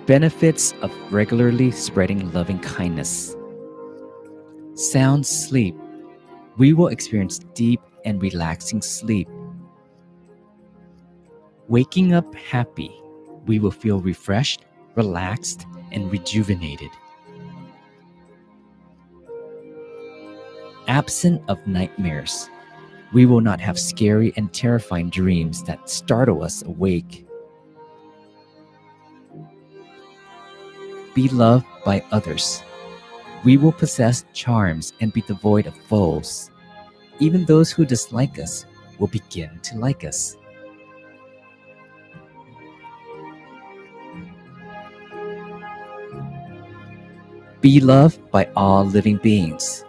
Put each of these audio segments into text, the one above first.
Benefits of regularly spreading loving kindness. Sound sleep. We will experience deep and relaxing sleep. Waking up happy. We will feel refreshed, relaxed, and rejuvenated. Absent of nightmares. We will not have scary and terrifying dreams that startle us awake. Be loved by others. We will possess charms and be devoid of foes. Even those who dislike us will begin to like us. Be loved by all living beings.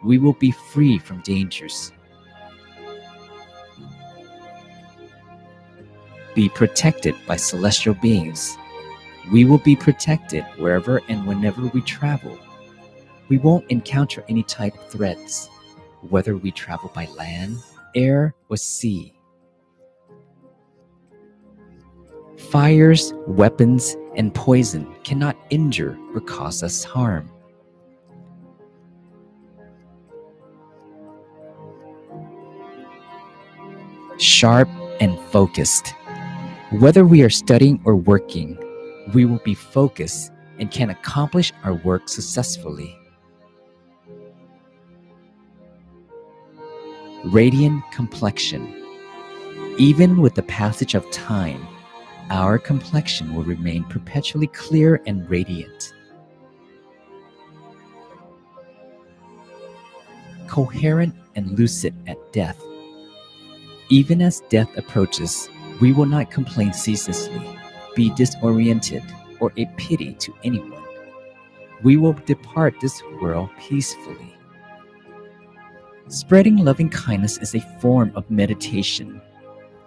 We will be free from dangers. Be protected by celestial beings. We will be protected wherever and whenever we travel. We won't encounter any type of threats, whether we travel by land, air, or sea. Fires, weapons, and poison cannot injure or cause us harm. Sharp and focused. Whether we are studying or working, we will be focused and can accomplish our work successfully. Radiant complexion. Even with the passage of time, our complexion will remain perpetually clear and radiant. Coherent and lucid at death. Even as death approaches, we will not complain ceaselessly, be disoriented, or a pity to anyone. We will depart this world peacefully. Spreading loving kindness is a form of meditation.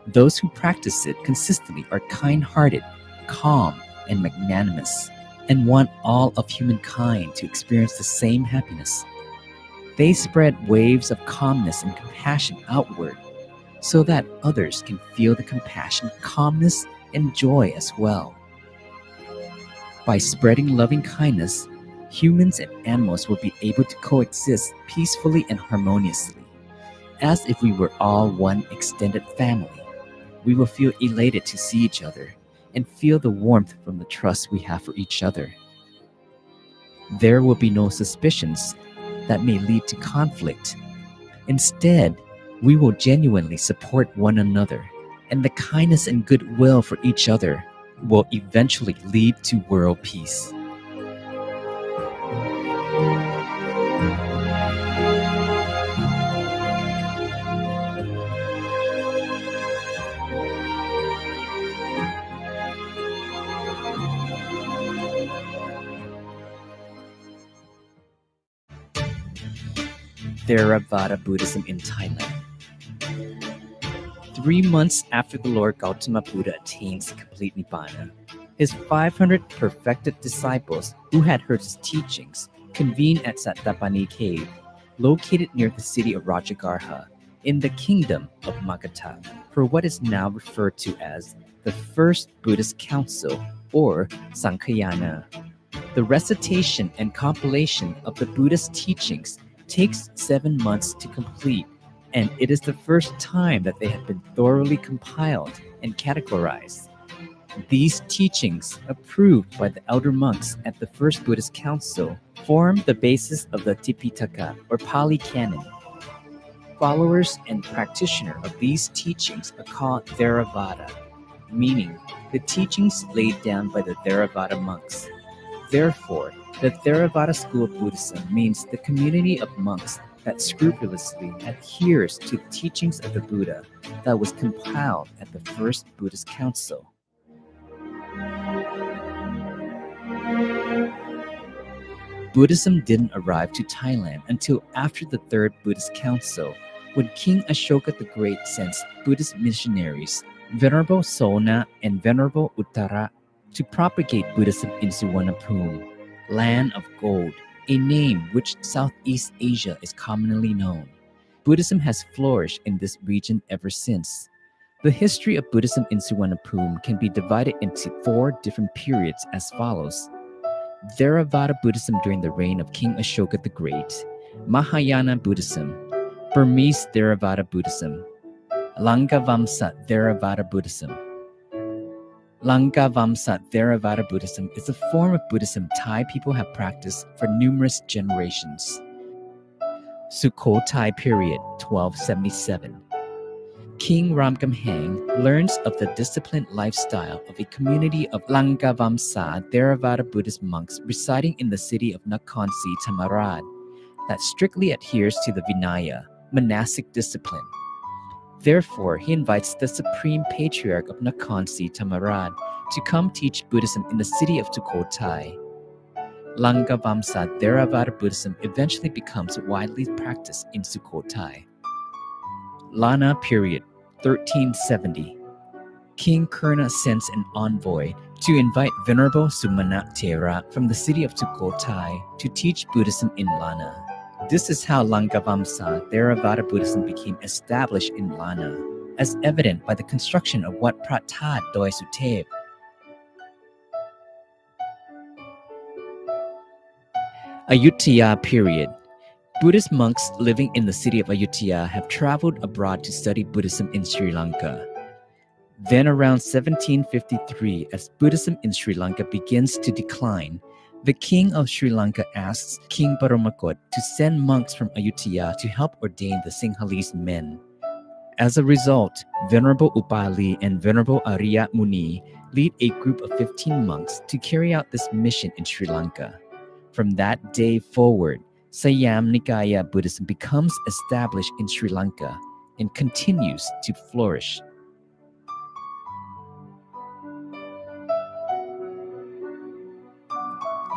Those who practice it consistently are kind-hearted, calm, and magnanimous, and want all of humankind to experience the same happiness. They spread waves of calmness and compassion outward, so that others can feel the compassion, calmness, and joy as well. By spreading loving kindness, humans and animals will be able to coexist peacefully and harmoniously, as if we were all one extended family. We will feel elated to see each other and feel the warmth from the trust we have for each other. There will be no suspicions that may lead to conflict. Instead, we will genuinely support one another, and the kindness and goodwill for each other will eventually lead to world peace. Theravada Buddhism in Thailand. 3 months after the Lord Gautama Buddha attains complete Nibbana, his 500 perfected disciples who had heard his teachings convened at Sattapani Cave, located near the city of Rajagarha, in the kingdom of Magadha, for what is now referred to as the First Buddhist Council, or Sankhayana. The recitation and compilation of the Buddhist teachings takes 7 months to complete, and it is the first time that they have been thoroughly compiled and categorized. These teachings, approved by the elder monks at the First Buddhist Council, form the basis of the Tipitaka, or Pali Canon. Followers and practitioners of these teachings are called Theravada, meaning the teachings laid down by the Theravada monks. Therefore, the Theravada school of Buddhism means the community of monks that scrupulously adheres to the teachings of the Buddha that was compiled at the First Buddhist Council. Buddhism didn't arrive to Thailand until after the Third Buddhist Council, when King Ashoka the Great sent Buddhist missionaries, Venerable Sona and Venerable Uttara, to propagate Buddhism in Suvarnabhumi, land of gold, a name which Southeast Asia is commonly known. Buddhism has flourished in this region ever since. The history of Buddhism in Suvarnabhumi can be divided into 4 different periods as follows: Theravada Buddhism during the reign of King Ashoka the Great, Mahayana Buddhism, Burmese Theravada Buddhism, Langavamsa Theravada Buddhism. Langavamsa Theravada Buddhism is a form of Buddhism Thai people have practiced for numerous generations. Sukhothai period, 1277. King Ramgamhaeng learns of the disciplined lifestyle of a community of Langavamsa Theravada Buddhist monks residing in the city of Nakhon Si Thammarat that strictly adheres to the Vinaya, monastic discipline. Therefore, he invites the Supreme Patriarch of Nakhon Si Thammarat to come teach Buddhism in the city of Sukhothai. Langavamsa Theravada Buddhism eventually becomes widely practiced in Sukhothai. Lana period, 1370. King Kurna sends an envoy to invite Venerable Sumana Thera from the city of Sukhothai to teach Buddhism in Lana. This is how Langavamsa Theravada Buddhism became established in Lana, as evident by the construction of Wat Phra That Doi Suthep. Ayutthaya period. Buddhist monks living in the city of Ayutthaya have traveled abroad to study Buddhism in Sri Lanka. Then around 1753, as Buddhism in Sri Lanka begins to decline, the king of Sri Lanka asks King Paramakot to send monks from Ayutthaya to help ordain the Sinhalese men. As a result, Venerable Upali and Venerable Arya Muni lead a group of 15 monks to carry out this mission in Sri Lanka. From that day forward, Siam Nikaya Buddhism becomes established in Sri Lanka and continues to flourish.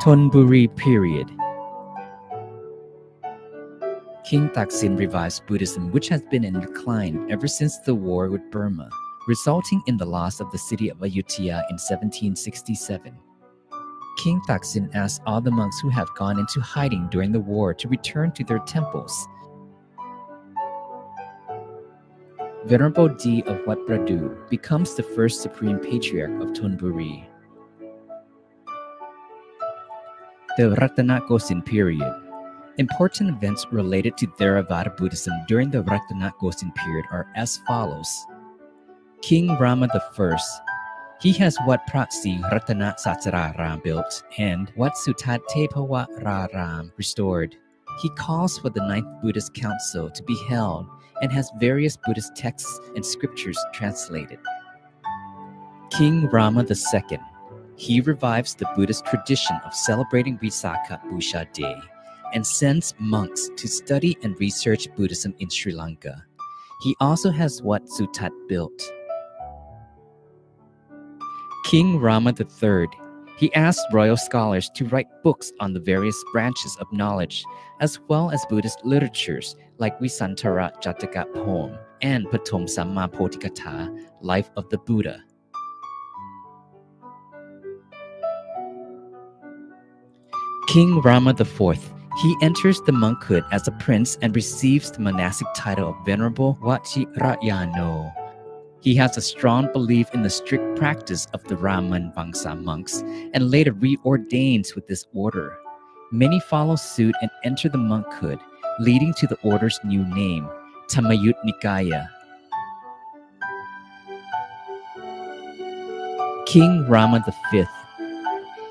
Thonburi period. King Taksin revives Buddhism, which has been in decline ever since the war with Burma, resulting in the loss of the city of Ayutthaya in 1767. King Taksin asks all the monks who have gone into hiding during the war to return to their temples. Venerable D of Wat Pradu becomes the first supreme patriarch of Thonburi. The Ratanakosin period. Important events related to Theravada Buddhism during the Ratanakosin period are as follows. King Rama I. He has Wat Pratsi Ratana Satsararam built and Wat Sutat Tepawa Raram restored. He calls for the 9th Buddhist Council to be held and has various Buddhist texts and scriptures translated. King Rama II. He revives the Buddhist tradition of celebrating Visakha Busha Day and sends monks to study and research Buddhism in Sri Lanka. He also has Wat Sutat built. King Rama III. He asked royal scholars to write books on the various branches of knowledge, as well as Buddhist literatures like Visantara Jataka poem and Patom Samma Potikatha, Life of the Buddha. King Rama IV. He enters the monkhood as a prince and receives the monastic title of Venerable Vajirayano. He has a strong belief in the strict practice of the Raman Vangsa monks and later reordains with this order. Many follow suit and enter the monkhood, leading to the order's new name, Tamayut Nikaya. King Rama V.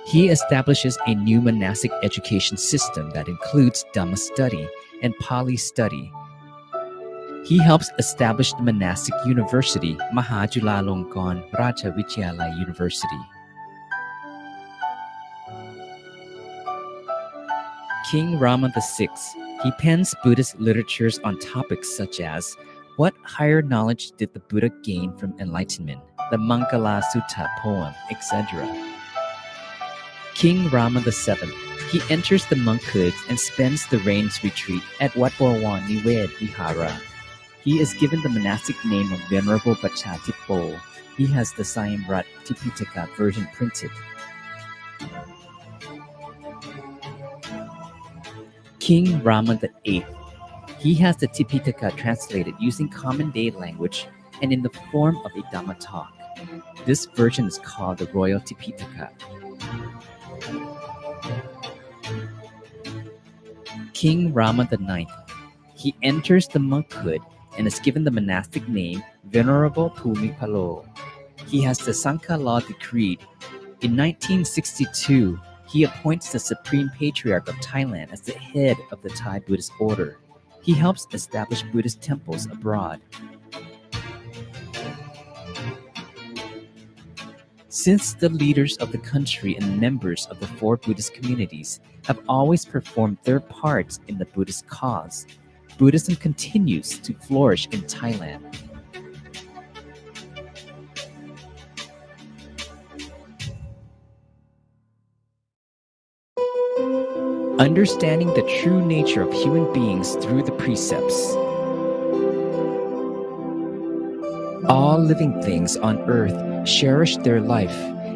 He establishes a new monastic education system that includes Dhamma study and Pali study. He helps establish the monastic university, Mahajulalongkorn Rajavidyalaya University. King Rama VI. He pens Buddhist literatures on topics such as what higher knowledge did the Buddha gain from enlightenment, the Mangala Sutta poem, etc. King Rama VII. He enters the monkhoods and spends the rains retreat at Wat Borwan Niwed Vihara. He is given the monastic name of Venerable Bachatipo. He has the Sayamrat Tipitaka version printed. King Rama VIII. He has the Tipitaka translated using common day language and in the form of a Dhamma talk. This version is called the Royal Tipitaka. King Rama IX. He enters the monkhood and is given the monastic name Venerable Bhumipalo. He has the Sangha law decreed. In 1962, he appoints the Supreme Patriarch of Thailand as the head of the Thai Buddhist order. He helps establish Buddhist temples abroad. Since the leaders of the country and members of the 4 Buddhist communities have always performed their parts in the Buddhist cause, Buddhism continues to flourish in Thailand. Understanding the true nature of human beings through the precepts. All living things on earth cherish their life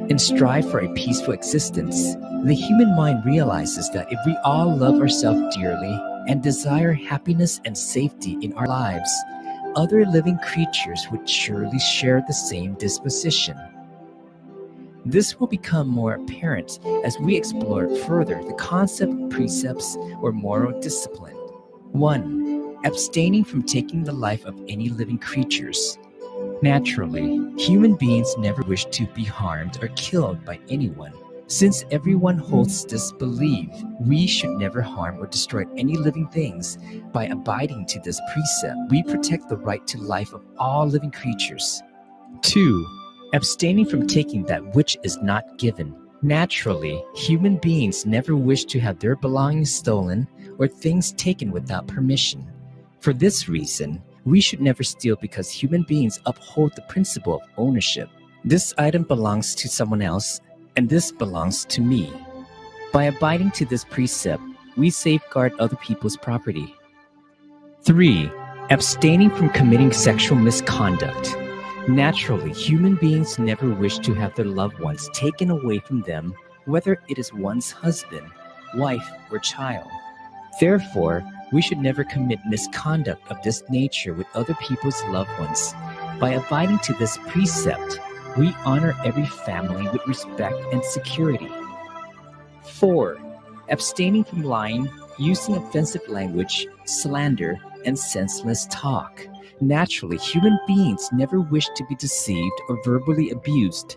and strive for a peaceful existence. The human mind realizes that if we all love ourselves dearly and desire happiness and safety in our lives, other living creatures would surely share the same disposition. This will become more apparent as we explore further the concept of precepts or moral discipline. 1. Abstaining from taking the life of any living creatures. Naturally, human beings never wish to be harmed or killed by anyone. Since everyone holds this belief, we should never harm or destroy any living things. By abiding to this precept, we protect the right to life of all living creatures. 2. Abstaining from taking that which is not given. Naturally, human beings never wish to have their belongings stolen or things taken without permission. For this reason, we should never steal because human beings uphold the principle of ownership. This item belongs to someone else, and this belongs to me. By abiding to this precept, we safeguard other people's property. 3. Abstaining from committing sexual misconduct. Naturally, human beings never wish to have their loved ones taken away from them, whether it is one's husband, wife, or child. Therefore, we should never commit misconduct of this nature with other people's loved ones. By abiding to this precept, we honor every family with respect and security. 4. Abstaining from lying, using offensive language, slander, and senseless talk. Naturally, human beings never wish to be deceived or verbally abused.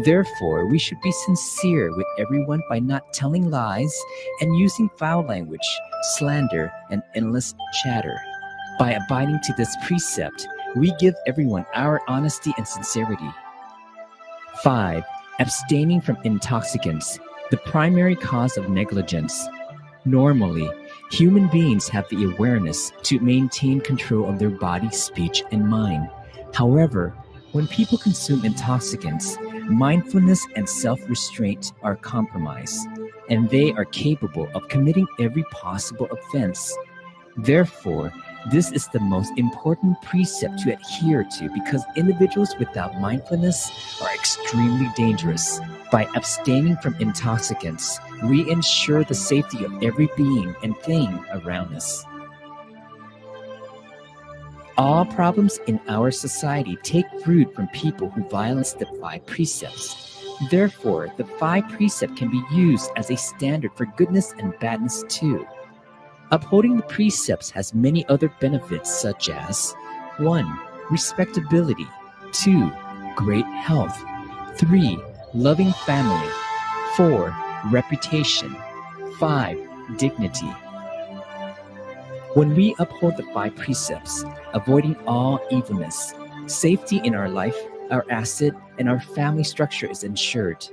Therefore, we should be sincere with everyone by not telling lies and using foul language, slander, and endless chatter. By abiding to this precept, we give everyone our honesty and sincerity. 5. Abstaining from intoxicants, the primary cause of negligence. Normally, human beings have the awareness to maintain control of their body, speech, and mind. However, when people consume intoxicants, mindfulness and self-restraint are compromised, and they are capable of committing every possible offense. Therefore, this is the most important precept to adhere to because individuals without mindfulness are extremely dangerous. By abstaining from intoxicants, we ensure the safety of every being and thing around us. All problems in our society take root from people who violate the 5 precepts. Therefore, the 5 precepts can be used as a standard for goodness and badness too. Upholding the precepts has many other benefits such as 1. Respectability, 2. Great health, 3. Loving family, 4. Reputation, 5. Dignity. When we uphold the 5 precepts, avoiding all evilness, safety in our life, our asset, and our family structure is ensured.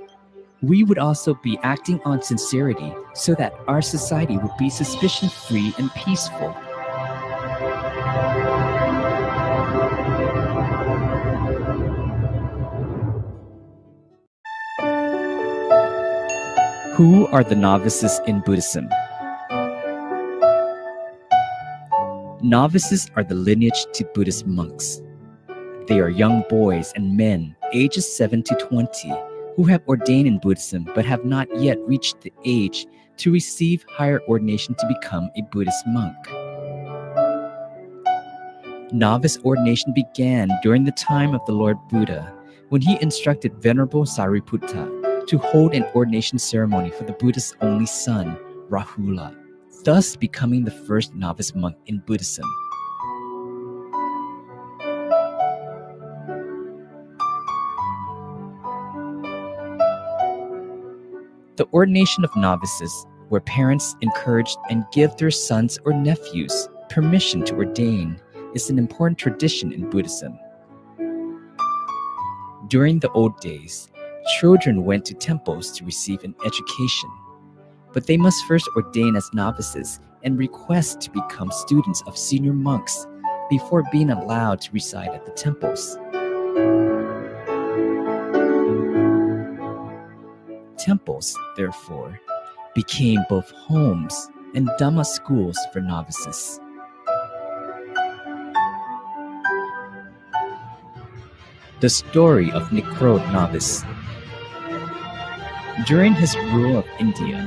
We would also be acting on sincerity so that our society would be suspicion-free and peaceful. Who are the novices in Buddhism? Novices are the lineage to Buddhist monks. They are young boys and men ages 7 to 20 who have ordained in Buddhism but have not yet reached the age to receive higher ordination to become a Buddhist monk. Novice ordination began during the time of the Lord Buddha when he instructed Venerable Sariputta to hold an ordination ceremony for the Buddha's only son, Rahula, thus becoming the first novice monk in Buddhism. The ordination of novices, where parents encourage and give their sons or nephews permission to ordain, is an important tradition in Buddhism. During the old days, children went to temples to receive an education, but they must first ordain as novices and request to become students of senior monks before being allowed to reside at the temples. Temples, therefore, became both homes and Dhamma schools for novices. The story of Nikrod Novice. During his rule of India,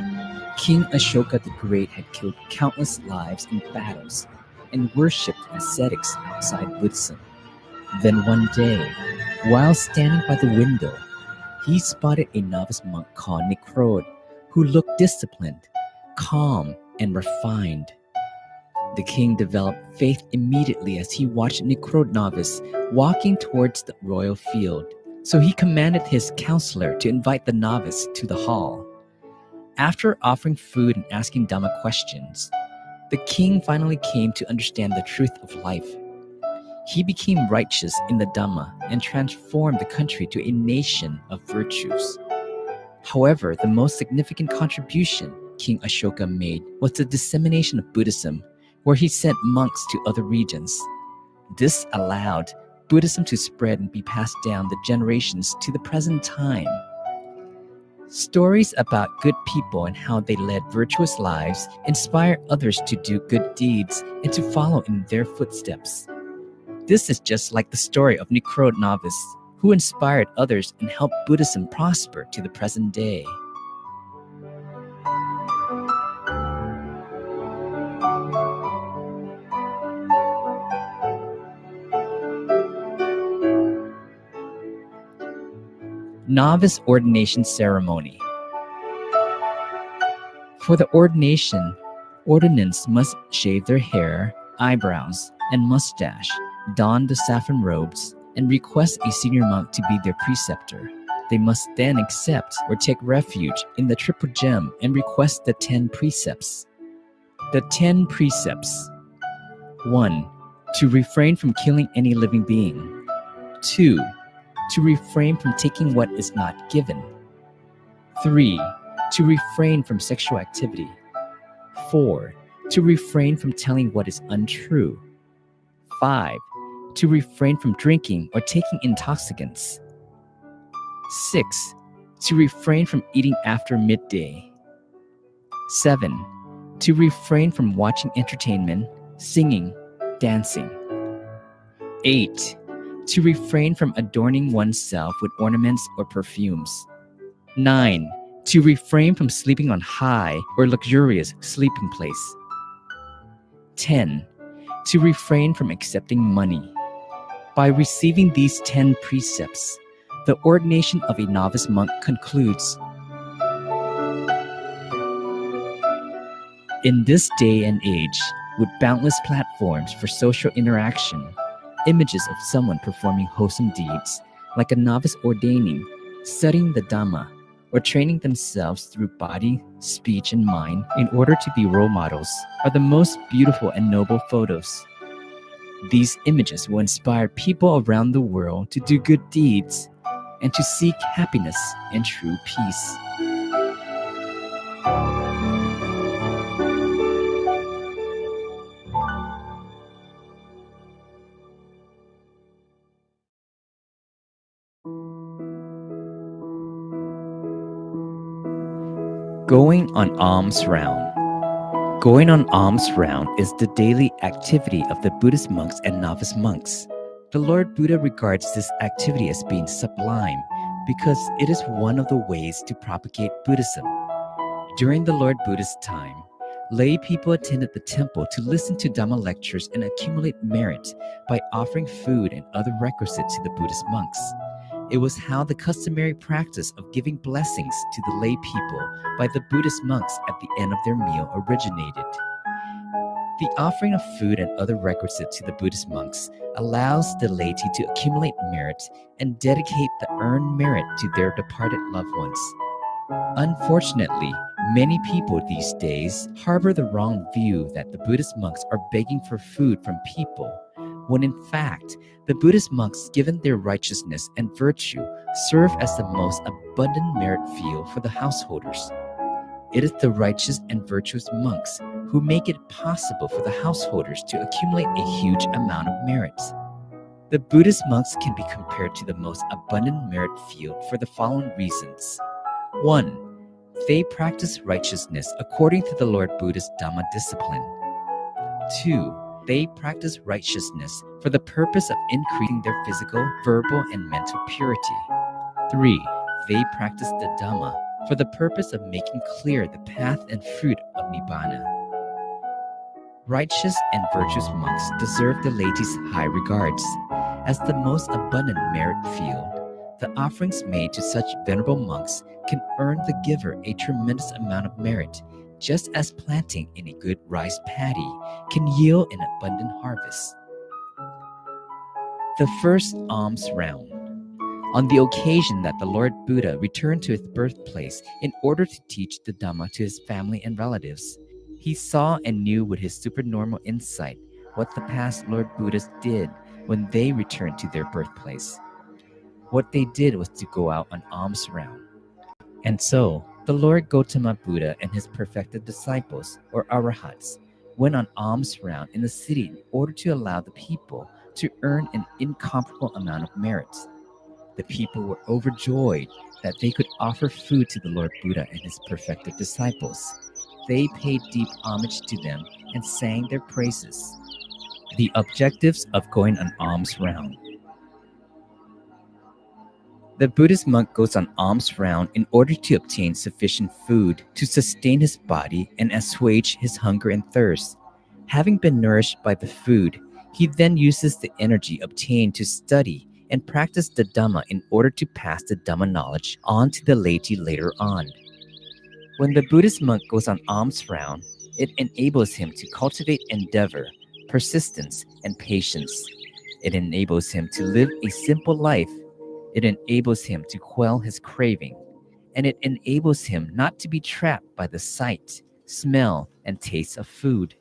King Ashoka the Great had killed countless lives in battles and worshipped ascetics outside Buddhism. Then one day, while standing by the window, he spotted a novice monk called Nikrod, who looked disciplined, calm, and refined. The king developed faith immediately as he watched a Necro novice walking towards the royal field. So he commanded his counselor to invite the novice to the hall. After offering food and asking Dhamma questions, the king finally came to understand the truth of life. He became righteous in the Dhamma and transformed the country to a nation of virtues. However, the most significant contribution King Ashoka made was the dissemination of Buddhism, where he sent monks to other regions. This allowed Buddhism to spread and be passed down the generations to the present time. Stories about good people and how they led virtuous lives inspire others to do good deeds and to follow in their footsteps. This is just like the story of Necro novice, who inspired others and helped Buddhism prosper to the present day. Novice ordination ceremony. For the ordination, ordinants must shave their hair, eyebrows, and mustache, don the saffron robes, and request a senior monk to be their preceptor. They must then accept or take refuge in the triple gem and request the 10 precepts. The 10 precepts. 1. To refrain from killing any living being. 2. To refrain from taking what is not given. 3. To refrain from sexual activity. 4. To refrain from telling what is untrue. 5. To refrain from drinking or taking intoxicants. 6. To refrain from eating after midday. 7. To refrain from watching entertainment, singing, dancing. 8. To refrain from adorning oneself with ornaments or perfumes. 9. To refrain from sleeping on high or luxurious sleeping place. 10. To refrain from accepting money. By receiving these 10 precepts, the ordination of a novice monk concludes. In this day and age, with boundless platforms for social interaction, images of someone performing wholesome deeds, like a novice ordaining, studying the Dhamma, or training themselves through body, speech, and mind in order to be role models, are the most beautiful and noble photos. These images will inspire people around the world to do good deeds and to seek happiness and true peace. Going on alms round. Going on alms round is the daily activity of the Buddhist monks and novice monks. The Lord Buddha regards this activity as being sublime because it is one of the ways to propagate Buddhism. During the Lord Buddha's time, lay people attended the temple to listen to Dhamma lectures and accumulate merit by offering food and other requisites to the Buddhist monks. It was how the customary practice of giving blessings to the lay people by the Buddhist monks at the end of their meal originated. The offering of food and other requisites to the Buddhist monks allows the laity to accumulate merit and dedicate the earned merit to their departed loved ones. Unfortunately, many people these days harbor the wrong view that the Buddhist monks are begging for food from people, when in fact, the Buddhist monks, given their righteousness and virtue, serve as the most abundant merit field for the householders. It is the righteous and virtuous monks who make it possible for the householders to accumulate a huge amount of merit. The Buddhist monks can be compared to the most abundant merit field for the following reasons. 1. They practice righteousness according to the Lord Buddha's Dhamma discipline. 2. They practice righteousness for the purpose of increasing their physical, verbal, and mental purity. 3. They practice the Dhamma for the purpose of making clear the path and fruit of Nibbana. Righteous and virtuous monks deserve the laity's high regards. As the most abundant merit field, the offerings made to such venerable monks can earn the giver a tremendous amount of merit, just as planting in a good rice paddy can yield an abundant harvest. The first alms round. On the occasion that the Lord Buddha returned to his birthplace in order to teach the Dhamma to his family and relatives, he saw and knew with his supernormal insight what the past Lord Buddhas did when they returned to their birthplace. What they did was to go out on alms round. And so, the Lord Gautama Buddha and his perfected disciples, or arahats, went on alms round in the city in order to allow the people to earn an incomparable amount of merits. The people were overjoyed that they could offer food to the Lord Buddha and his perfected disciples. They paid deep homage to them and sang their praises. The objectives of going on alms round. The Buddhist monk goes on alms round in order to obtain sufficient food to sustain his body and assuage his hunger and thirst. Having been nourished by the food, he then uses the energy obtained to study and practice the Dhamma in order to pass the Dhamma knowledge on to the laity later on. When the Buddhist monk goes on alms round, it enables him to cultivate endeavor, persistence, and patience. It enables him to live a simple life. It enables him to quell his craving, and it enables him not to be trapped by the sight, smell, and taste of food.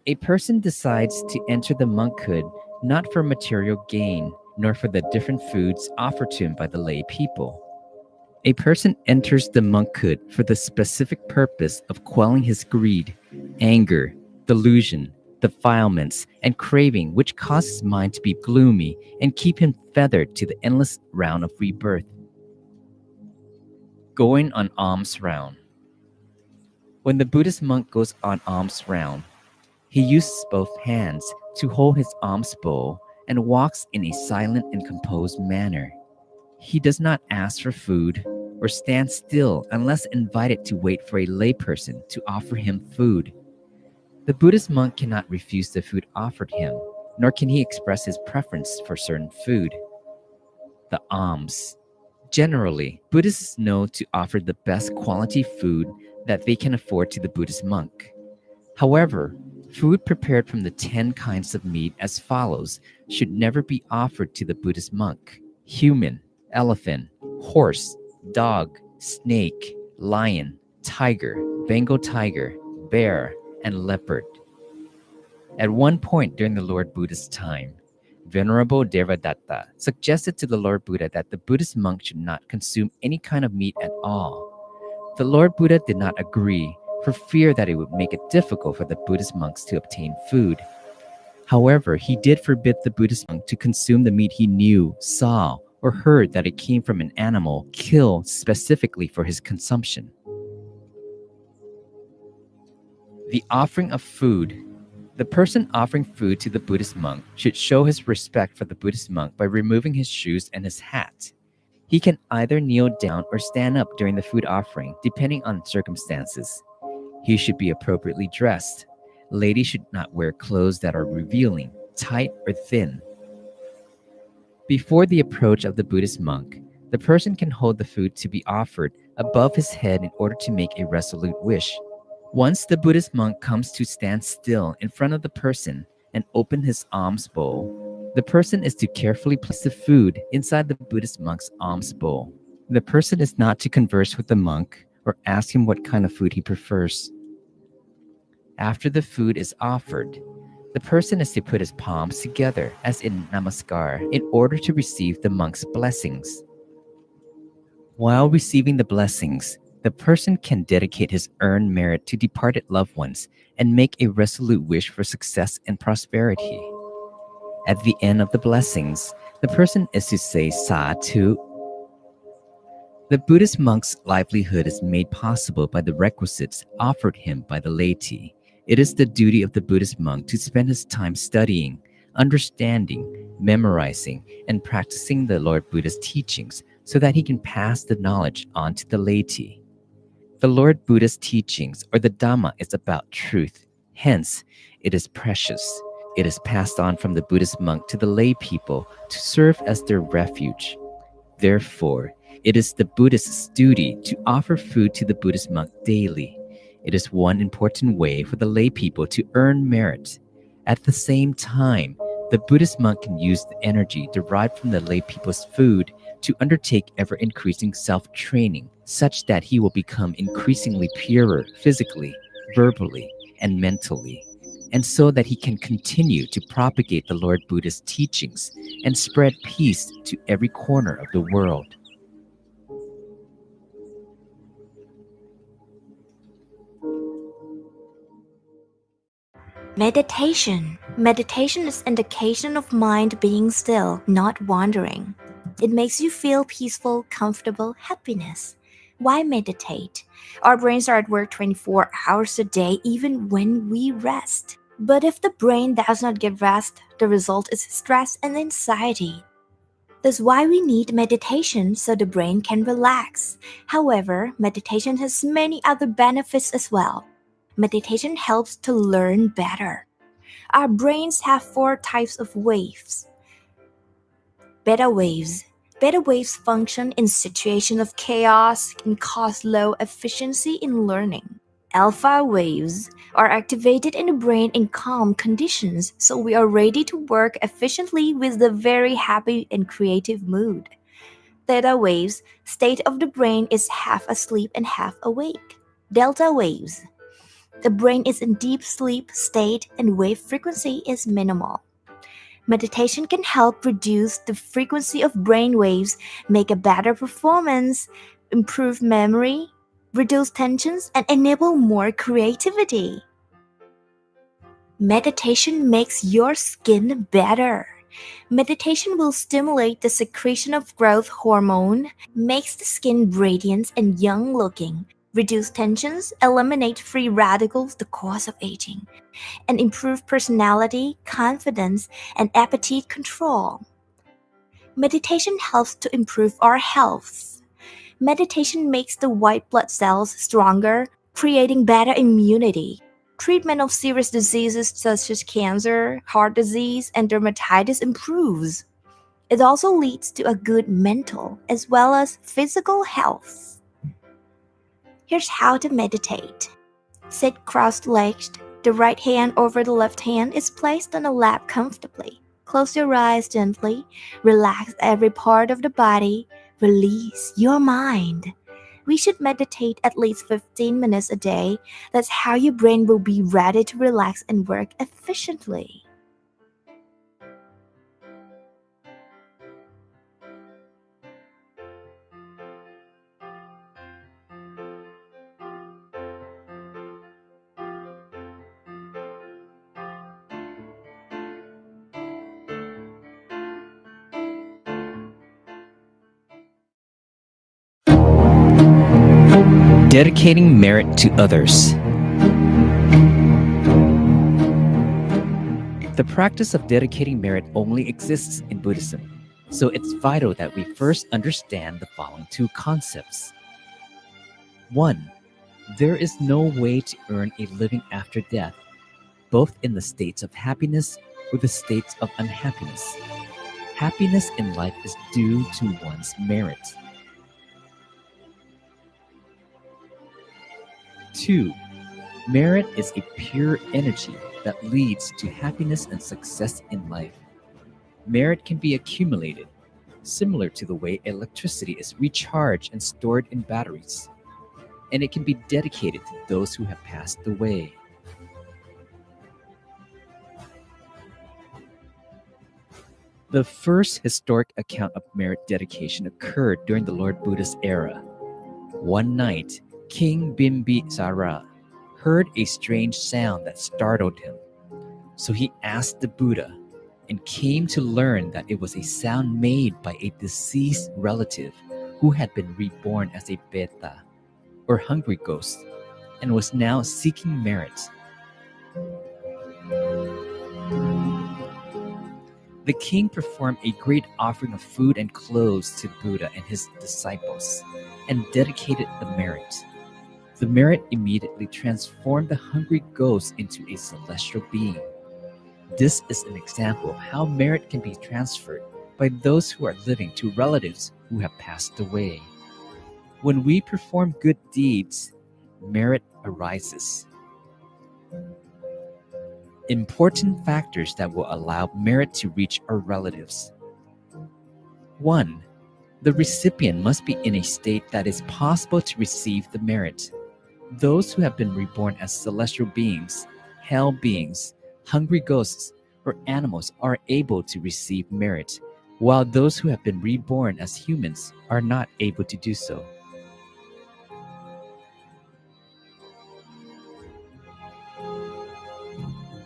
A person decides to enter the monkhood not for material gain, nor for the different foods offered to him by the lay people. A person enters the monkhood for the specific purpose of quelling his greed, anger, delusion, defilements, and craving, which cause his mind to be gloomy and keep him feathered to the endless round of rebirth. Going on alms round. When the Buddhist monk goes on alms round, he uses both hands to hold his alms bowl and walks in a silent and composed manner. He does not ask for food or stand still unless invited to wait for a layperson to offer him food. The Buddhist monk cannot refuse the food offered him, nor can he express his preference for certain food. The alms. Generally, Buddhists know to offer the best quality food that they can afford to the Buddhist monk. However, food prepared from the 10 kinds of meat as follows should never be offered to the Buddhist monk: human, elephant, horse, dog, snake, lion, tiger, Bengal tiger, bear, and leopard. At one point during the Lord Buddha's time, Venerable Devadatta suggested to the Lord Buddha that the Buddhist monk should not consume any kind of meat at all. The Lord Buddha did not agree for fear that it would make it difficult for the Buddhist monks to obtain food. However, he did forbid the Buddhist monk to consume the meat he knew, saw, or heard that it came from an animal killed specifically for his consumption. The offering of food. The person offering food to the Buddhist monk should show his respect for the Buddhist monk by removing his shoes and his hat. He can either kneel down or stand up during the food offering, depending on circumstances. He should be appropriately dressed. Ladies should not wear clothes that are revealing, tight, or thin. Before the approach of the Buddhist monk, the person can hold the food to be offered above his head in order to make a resolute wish. Once the Buddhist monk comes to stand still in front of the person and open his alms bowl, the person is to carefully place the food inside the Buddhist monk's alms bowl. The person is not to converse with the monk or ask him what kind of food he prefers. After the food is offered, the person is to put his palms together as in namaskar in order to receive the monk's blessings. While receiving the blessings, the person can dedicate his earned merit to departed loved ones and make a resolute wish for success and prosperity. At the end of the blessings, the person is to say Sadhu. The Buddhist monk's livelihood is made possible by the requisites offered him by the laity. It is the duty of the Buddhist monk to spend his time studying, understanding, memorizing, and practicing the Lord Buddha's teachings so that he can pass the knowledge on to the laity. The Lord Buddha's teachings, or the Dhamma, is about truth. Hence, it is precious. It is passed on from the Buddhist monk to the lay people to serve as their refuge. Therefore, it is the Buddhist's duty to offer food to the Buddhist monk daily. It is one important way for the lay people to earn merit. At the same time, the Buddhist monk can use the energy derived from the lay people's food to undertake ever-increasing self-training, such that he will become increasingly purer physically, verbally, and mentally, and so that he can continue to propagate the Lord Buddha's teachings and spread peace to every corner of the world. Meditation. Meditation is indication of mind being still, not wandering. It makes you feel peaceful, comfortable, happiness. Why meditate? Our brains are at work 24 hours a day even when we rest. But if the brain does not get rest, the result is stress and anxiety. That's why we need meditation so the brain can relax. However, meditation has many other benefits as well. Meditation helps to learn better. Our brains have 4 types of waves. Beta waves. Beta waves function in situations of chaos and cause low efficiency in learning. Alpha waves are activated in the brain in calm conditions, so we are ready to work efficiently with the very happy and creative mood. Theta waves, state of the brain is half asleep and half awake. Delta waves. The brain is in deep sleep state and wave frequency is minimal. Meditation can help reduce the frequency of brain waves, make a better performance, improve memory, reduce tensions, and enable more creativity. Meditation makes your skin better. Meditation will stimulate the secretion of growth hormone, makes the skin radiant and young looking, reduce tensions, eliminate free radicals, the cause of aging, and improve personality, confidence, and appetite control. Meditation helps to improve our health. Meditation makes the white blood cells stronger, creating better immunity. Treatment of serious diseases such as cancer, heart disease, and dermatitis improves. It also leads to a good mental as well as physical health. Here's how to meditate. Sit cross-legged. The right hand over the left hand is placed on the lap comfortably. Close your eyes gently. Relax every part of the body. Release your mind. We should meditate at least 15 minutes a day. That's how your brain will be ready to relax and work efficiently. Dedicating merit to others. The practice of dedicating merit only exists in Buddhism, so it's vital that we first understand the following 2 concepts. 1. There is no way to earn a living after death, both in the states of happiness or the states of unhappiness. Happiness in life is due to one's merit. 2. Merit is a pure energy that leads to happiness and success in life. Merit can be accumulated, similar to the way electricity is recharged and stored in batteries, and it can be dedicated to those who have passed away. The first historic account of merit dedication occurred during the Lord Buddha's era. One night, King Bimbisara heard a strange sound that startled him. So he asked the Buddha and came to learn that it was a sound made by a deceased relative who had been reborn as a beta, or hungry ghost, and was now seeking merit. The king performed a great offering of food and clothes to Buddha and his disciples and dedicated the merit. The merit immediately transformed the hungry ghost into a celestial being. This is an example of how merit can be transferred by those who are living to relatives who have passed away. When we perform good deeds, merit arises. Important factors that will allow merit to reach our relatives. 1. The recipient must be in a state that is possible to receive the merit. Those who have been reborn as celestial beings, hell beings, hungry ghosts, or animals are able to receive merit, while those who have been reborn as humans are not able to do so.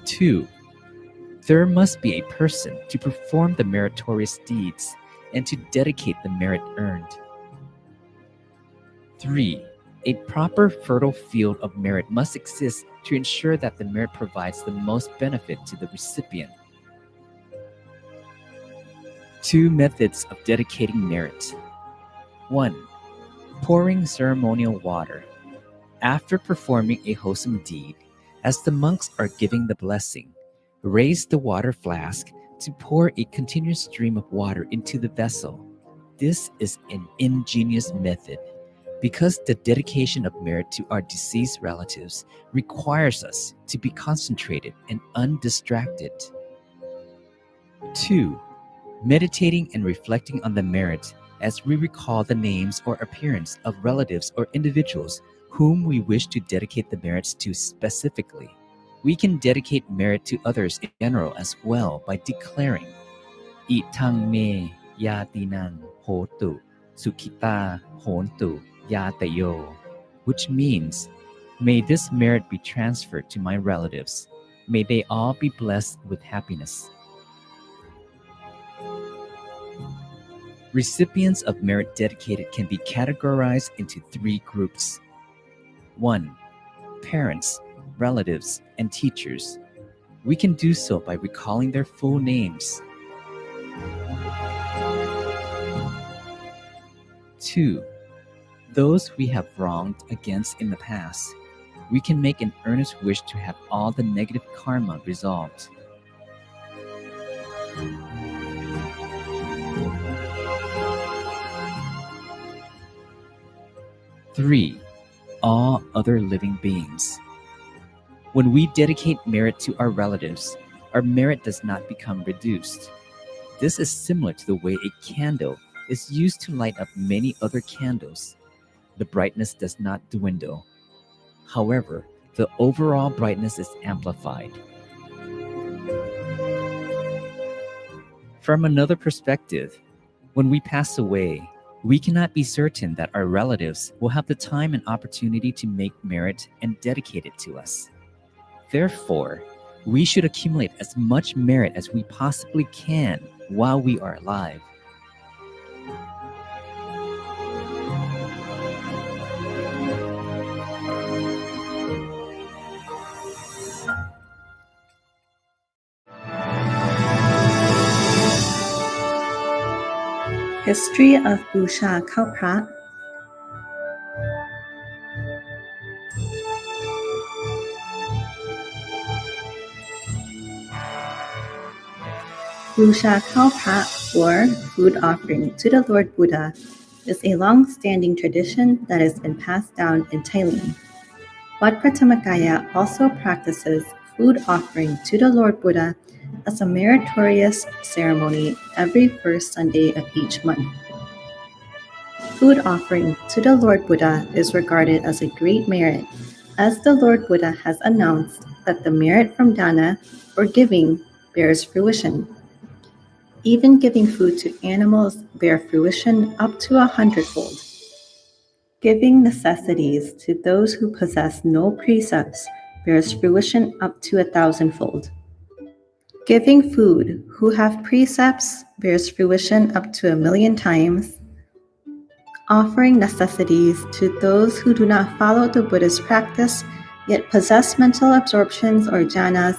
2. There must be a person to perform the meritorious deeds and to dedicate the merit earned. 3. A proper fertile field of merit must exist to ensure that the merit provides the most benefit to the recipient. 2 methods of dedicating merit. 1. Pouring ceremonial water. After performing a wholesome deed, as the monks are giving the blessing, raise the water flask to pour a continuous stream of water into the vessel. This is an ingenious method because the dedication of merit to our deceased relatives requires us to be concentrated and undistracted. 2. Meditating and reflecting on the merit as we recall the names or appearance of relatives or individuals whom we wish to dedicate the merits to specifically. We can dedicate merit to others in general as well by declaring Itang me yatinang hotu sukita hontu yatayo, which means, may this merit be transferred to my relatives. May they all be blessed with happiness. Recipients of merit dedicated can be categorized into 3 groups. 1. Parents, relatives, and teachers. We can do so by recalling their full names. 2. Those we have wronged against in the past. We can make an earnest wish to have all the negative karma resolved. 3. All other living beings. When we dedicate merit to our relatives, our merit does not become reduced. This is similar to the way a candle is used to light up many other candles. The brightness does not dwindle. However, the overall brightness is amplified. From another perspective, when we pass away, we cannot be certain that our relatives will have the time and opportunity to make merit and dedicate it to us. Therefore, we should accumulate as much merit as we possibly can while we are alive. History of บูชาข้าวพระ บูชาข้าวพระ or food offering to the Lord Buddha is a long-standing tradition that has been passed down in Thailand. Wat Pratamagaya also practices food offering to the Lord Buddha as a meritorious ceremony every first Sunday of each month. Food offering to the Lord Buddha is regarded as a great merit, as the Lord Buddha has announced that the merit from dana, or giving, bears fruition. Even giving food to animals bear fruition up to 100-fold. Giving necessities to those who possess no precepts bears fruition up to 1,000-fold. Giving food who have precepts bears fruition up to 1,000,000 times. Offering necessities to those who do not follow the Buddhist practice yet possess mental absorptions or jhanas,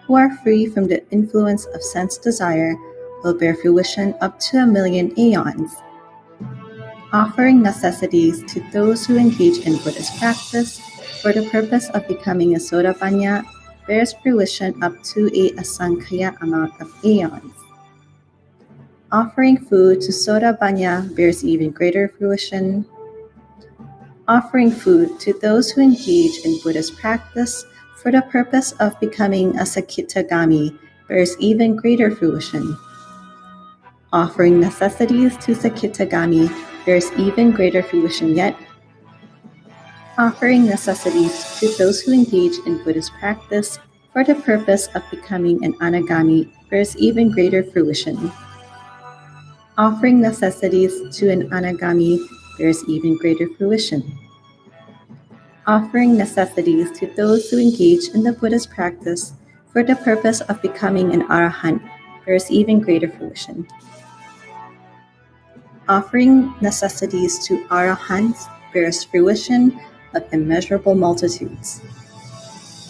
who are free from the influence of sense desire, will bear fruition up to 1,000,000 aeons. Offering necessities to those who engage in Buddhist practice for the purpose of becoming a Sotapanna bears fruition up to a asankhya amount of aeons. Offering food to Sotapanna bears even greater fruition. offering food to those who engage in Buddhist practice for the purpose of becoming a Sakitagami bears even greater fruition. Offering necessities to Sakitagami bears even greater fruition yet. Offering necessities to those who engage in Buddhist practice for the purpose of becoming an Anagami bears even greater fruition. Offering necessities to an Anagami bears even greater fruition. Offering necessities to those who engage in the Buddhist practice for the purpose of becoming an Arahant bears even greater fruition. Offering necessities to Arahants bears fruition of immeasurable multitudes.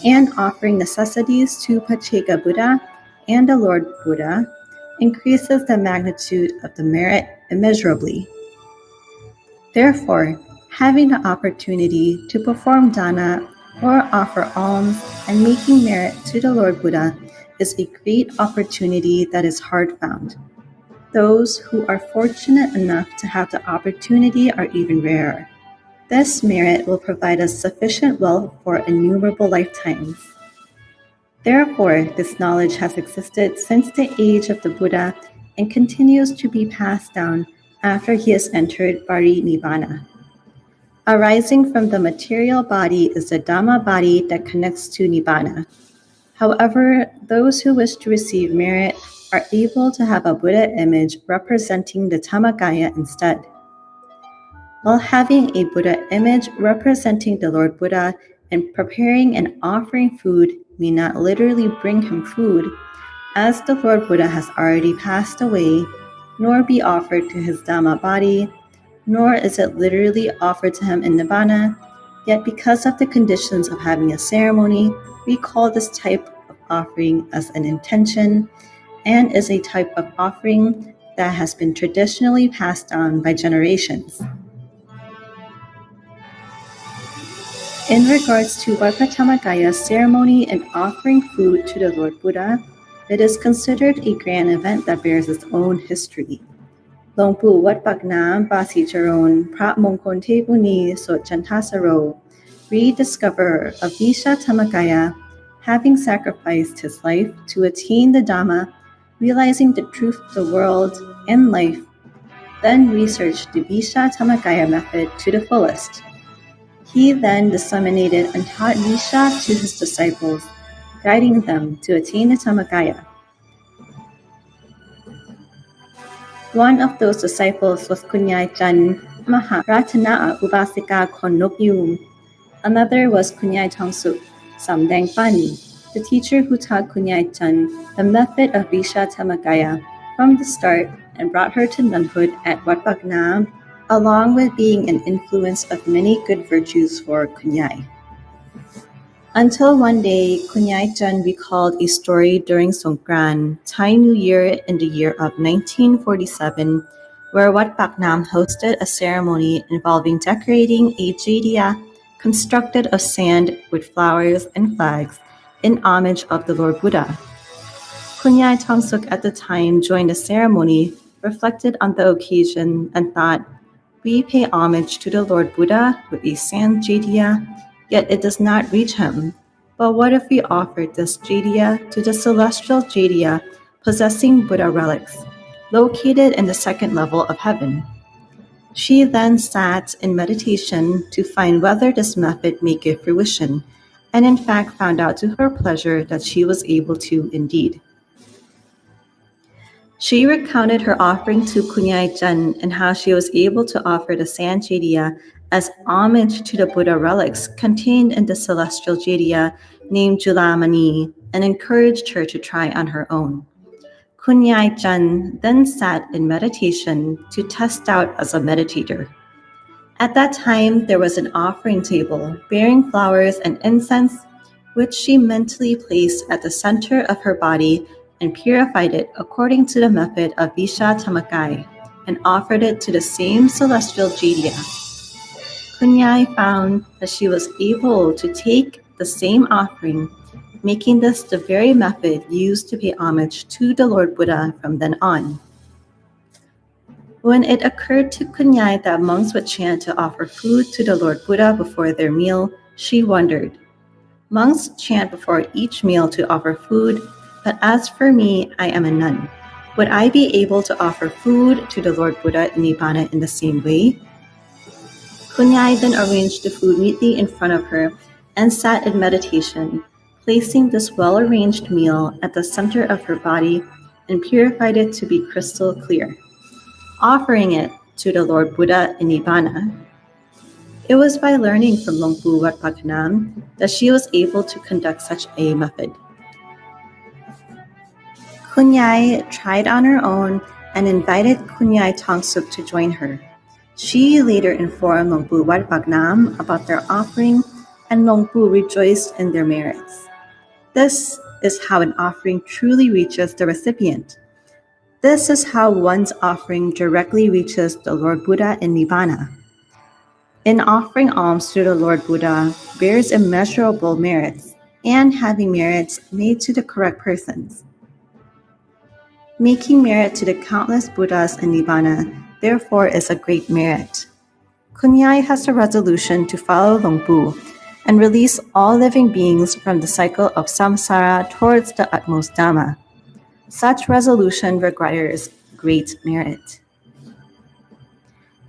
And offering necessities to Pacheka Buddha and the Lord Buddha increases the magnitude of the merit immeasurably. Therefore, having the opportunity to perform dana or offer alms and making merit to the Lord Buddha is a great opportunity that is hard found. Those who are fortunate enough to have the opportunity are even rarer. This merit will provide us sufficient wealth for innumerable lifetimes. Therefore, this knowledge has existed since the age of the Buddha and continues to be passed down after he has entered Parinibbana. Arising from the material body is the Dhamma body that connects to Nibbana. However, those who wish to receive merit are able to have a Buddha image representing the Dhammakaya instead. While having a Buddha image representing the Lord Buddha and preparing and offering food may not literally bring him food, as the Lord Buddha has already passed away, nor be offered to his Dhamma body, nor is it literally offered to him in Nibbana, yet because of the conditions of having a ceremony, we call this type of offering as an intention and is a type of offering that has been traditionally passed down by generations. In regards to Vaipattamagaya's ceremony and offering food to the Lord Buddha, it is considered a grand event that bears its own history. หลวงปู่วัดปากน้ำปาสีเจริญพระมงคลเทพุนีโสจันทสโร rediscoverer of Visha Tamakaya, having sacrificed his life to attain the Dhamma, realizing the truth of the world and life, then researched the Visha Tamakaya method to the fullest. He then disseminated and taught Visha to his disciples, guiding them to attain the Tamakaya. One of those disciples was Kunyai Jan Maharatana Ubasika Konokyu. Another was Kunyai Tongsuk Samdang Pani, the teacher who taught Kunyai Jan the method of Visha Tamakaya from the start and brought her to nunhood at Wat Pak Nam, along with being an influence of many good virtues for Kunyai. Until one day, Kunyai Jan recalled a story during Songkran, Thai New Year in the year of 1947, where Wat Pak Nam hosted a ceremony involving decorating a jadiya constructed of sand with flowers and flags in homage of the Lord Buddha. Kunyai Tongsuk at the time joined the ceremony, reflected on the occasion, and thought, we pay homage to the Lord Buddha with a sand jadiya, yet it does not reach him. But what if we offered this jadiya to the celestial jadiya possessing Buddha relics, located in the second level of heaven? She then sat in meditation to find whether this method may give fruition, and in fact found out to her pleasure that she was able to indeed. She recounted her offering to Kunyai Jan and how she was able to offer the sand jadiya as homage to the Buddha relics contained in the celestial jadiya named Julamani, and encouraged her to try on her own. Kunyai Jan then sat in meditation to test out as a meditator. At that time, there was an offering table bearing flowers and incense, which she mentally placed at the center of her body and purified it according to the method of Visha Tamakai, and offered it to the same celestial jadiya. Kunyai found that she was able to take the same offering, making this the very method used to pay homage to the Lord Buddha from then on. When it occurred to Kunyai that monks would chant to offer food to the Lord Buddha before their meal, she wondered. Monks chant before each meal to offer food, but as for me, I am a nun. Would I be able to offer food to the Lord Buddha in Nibbana in the same way? Kunyai then arranged the food neatly in front of her and sat in meditation, placing this well-arranged meal at the center of her body and purified it to be crystal clear, offering it to the Lord Buddha in Nibbana. It was by learning from Longpu Wat Paknam that she was able to conduct such a method. Kunyai tried on her own and invited Kunyai Tongsuk to join her. She later informed Longpu Wat Paknam about their offering, and Longpu rejoiced in their merits. This is how an offering truly reaches the recipient. This is how one's offering directly reaches the Lord Buddha in Nibbana. In offering alms to the Lord Buddha bears immeasurable merits, and having merits made to the correct persons. Making merit to the countless Buddhas in Nibbana, therefore, is a great merit. Kunyai has a resolution to follow Longpu and release all living beings from the cycle of samsara towards the utmost Dhamma. Such resolution requires great merit.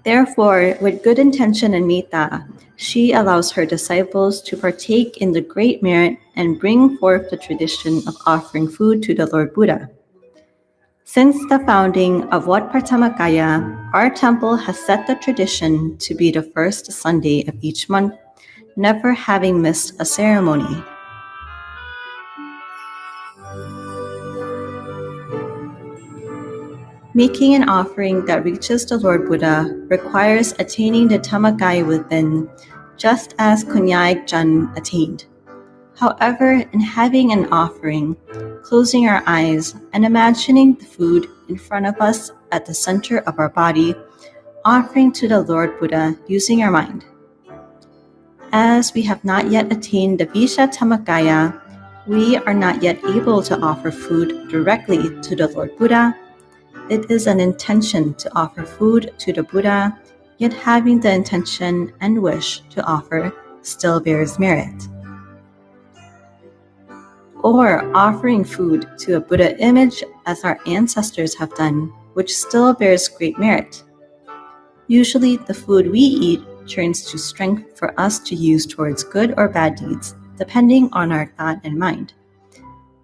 Therefore, with good intention and metta, she allows her disciples to partake in the great merit and bring forth the tradition of offering food to the Lord Buddha. Since the founding of Wat Pratamacaya, our temple has set the tradition to be the first Sunday of each month, never having missed a ceremony. Making an offering that reaches the Lord Buddha requires attaining the Tamakaya within, just as Kunyai Jan attained. However, in having an offering, closing our eyes and imagining the food in front of us at the center of our body, offering to the Lord Buddha using our mind. As we have not yet attained the Visha Tamakaya, we are not yet able to offer food directly to the Lord Buddha. It is an intention to offer food to the Buddha, yet having the intention and wish to offer still bears merit. Or offering food to a Buddha image as our ancestors have done, which still bears great merit. Usually the food we eat turns to strength for us to use towards good or bad deeds, depending on our thought and mind.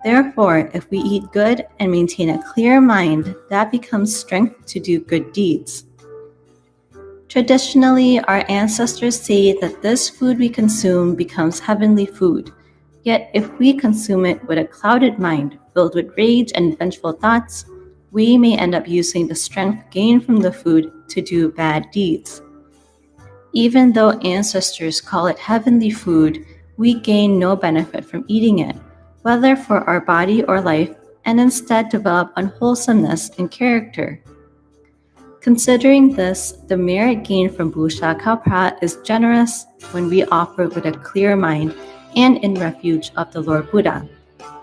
Therefore, if we eat good and maintain a clear mind, that becomes strength to do good deeds. Traditionally, our ancestors say that this food we consume becomes heavenly food. Yet if we consume it with a clouded mind filled with rage and vengeful thoughts, we may end up using the strength gained from the food to do bad deeds. Even though ancestors call it heavenly food, we gain no benefit from eating it, whether for our body or life, and instead develop unwholesomeness in character. Considering this, the merit gained from Busha Kapra is generous when we offer with a clear mind and in refuge of the Lord Buddha,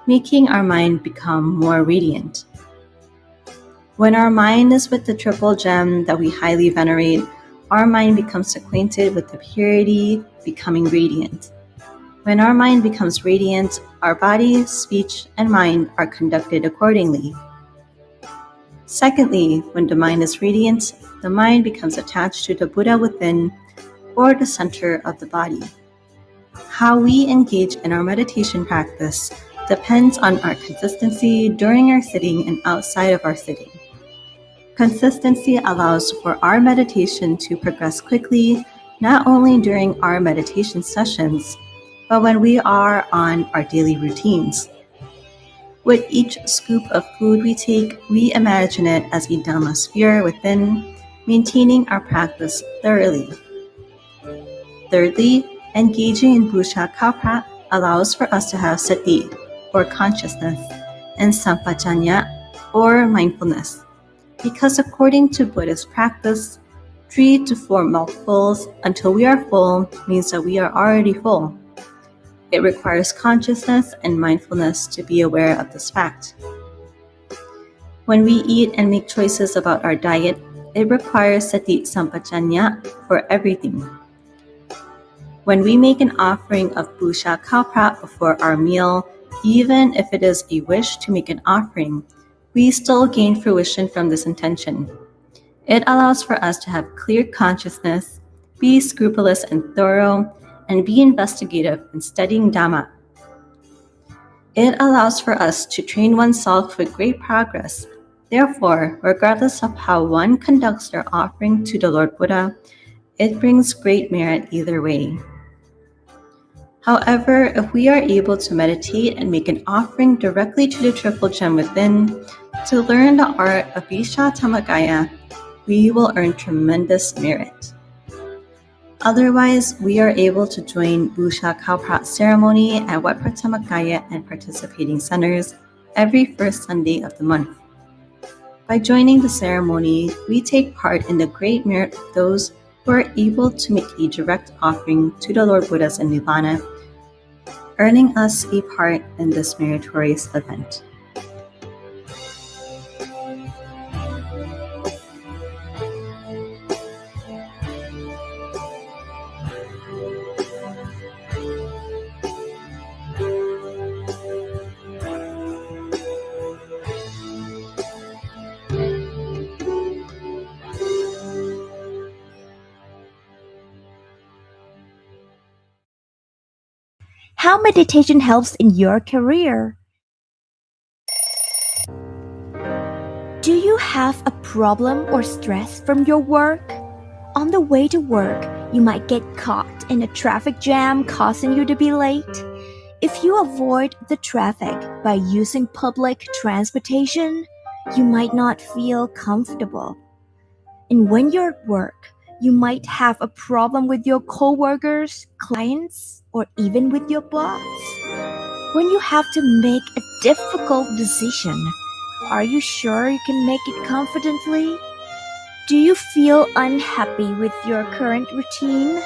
making our mind become more radiant. When our mind is with the triple gem that we highly venerate, our mind becomes acquainted with the purity, becoming radiant. When our mind becomes radiant, our body, speech, and mind are conducted accordingly. Secondly, when the mind is radiant, the mind becomes attached to the Buddha within, or the center of the body. How we engage in our meditation practice depends on our consistency during our sitting and outside of our sitting. Consistency allows for our meditation to progress quickly, not only during our meditation sessions, but when we are on our daily routines. With each scoop of food we take, we imagine it as a Dhamma sphere within, maintaining our practice thoroughly. Thirdly, engaging in Busha Kapra allows for us to have sati, or consciousness, and sampajanya, or mindfulness. Because according to Buddhist practice, 3 to 4 mouthfuls until we are full means that we are already full. It requires consciousness and mindfulness to be aware of this fact. When we eat and make choices about our diet, It requires sati sampajanya for everything. When we make an offering of busha kapra before our meal, even if it is a wish to make an offering, we still gain fruition from this intention. It allows for us to have clear consciousness, be scrupulous and thorough, and be investigative in studying Dhamma. It allows for us to train oneself with great progress. Therefore, regardless of how one conducts their offering to the Lord Buddha, it brings great merit either way. However, if we are able to meditate and make an offering directly to the Triple Gem within, to learn the art of Isha Tamakaya, we will earn tremendous merit. Otherwise, we are able to join Busha Kalprat ceremony at Wat Pratamakaya and participating centers every first Sunday of the month. By joining the ceremony, we take part in the great merit of those who are able to make a direct offering to the Lord Buddhas in Nibbana, earning us a part in this meritorious event. How meditation helps in your career. Do you have a problem or stress from your work? On the way to work, you might get caught in a traffic jam causing you to be late. If you avoid the traffic by using public transportation, you might not feel comfortable. And when you're at work, you might have a problem with your coworkers, clients, or even with your boss. When you have to make a difficult decision, are you sure you can make it confidently? Do you feel unhappy with your current routine?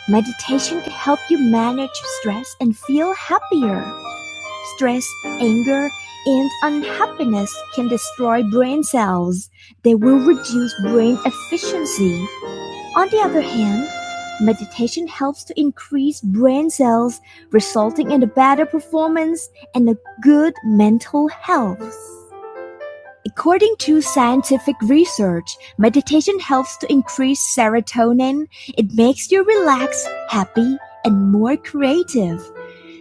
Meditation can help you manage stress and feel happier. Stress, anger, and unhappiness can destroy brain cells. They will reduce brain efficiency. On the other hand, meditation helps to increase brain cells, resulting in a better performance and a good mental health. According to scientific research, meditation helps to increase serotonin. It makes you relaxed, happy, and more creative.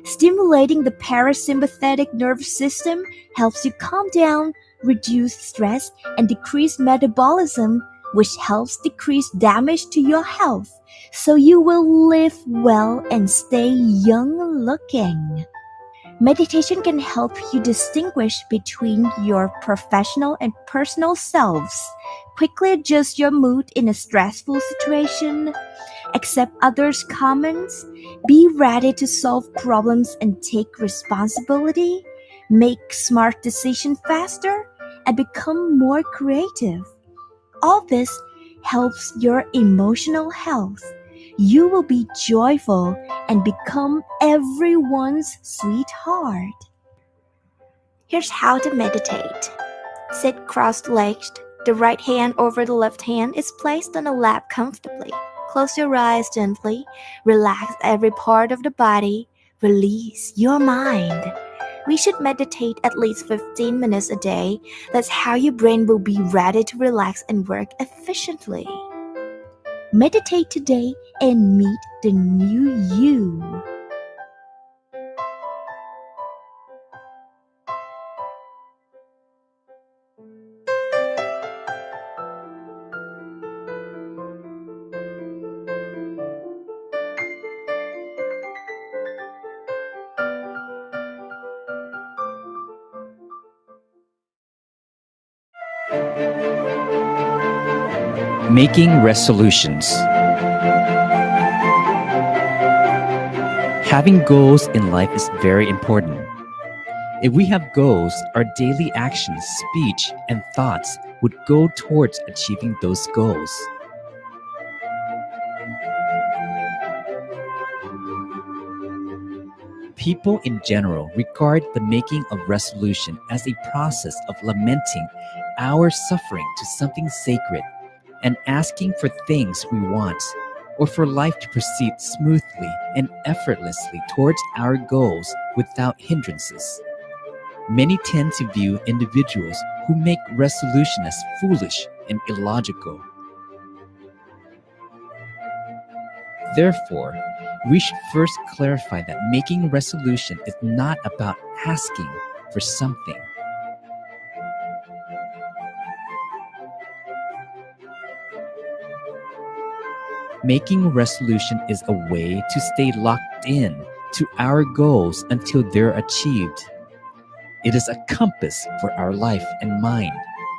Stimulating the parasympathetic nervous system helps you calm down, reduce stress, and decrease metabolism, which helps decrease damage to your health, so you will live well and stay young-looking. Meditation can help you distinguish between your professional and personal selves, quickly adjust your mood in a stressful situation, accept others' comments, be ready to solve problems and take responsibility, make smart decisions faster, and become more creative. All this helps your emotional health. You will be joyful and become everyone's sweetheart. Here's how to meditate. Sit cross-legged. The right hand over the left hand is placed on a lap comfortably. Close your eyes gently. Relax every part of the body. Release your mind. We should meditate at least 15 minutes a day. That's how your brain will be ready to relax and work efficiently. Meditate today and meet the new you. Making resolutions. Having goals in life is very important. If we have goals, our daily actions, speech, and thoughts would go towards achieving those goals. People in general regard the making of resolution as a process of lamenting our suffering to something sacred, and asking for things we want, or for life to proceed smoothly and effortlessly towards our goals without hindrances. Many tend to view individuals who make resolution as foolish and illogical. Therefore, we should first clarify that making resolution is not about asking for something. Making resolution is a way to stay locked in to our goals until they're achieved. It is a compass for our life and mind,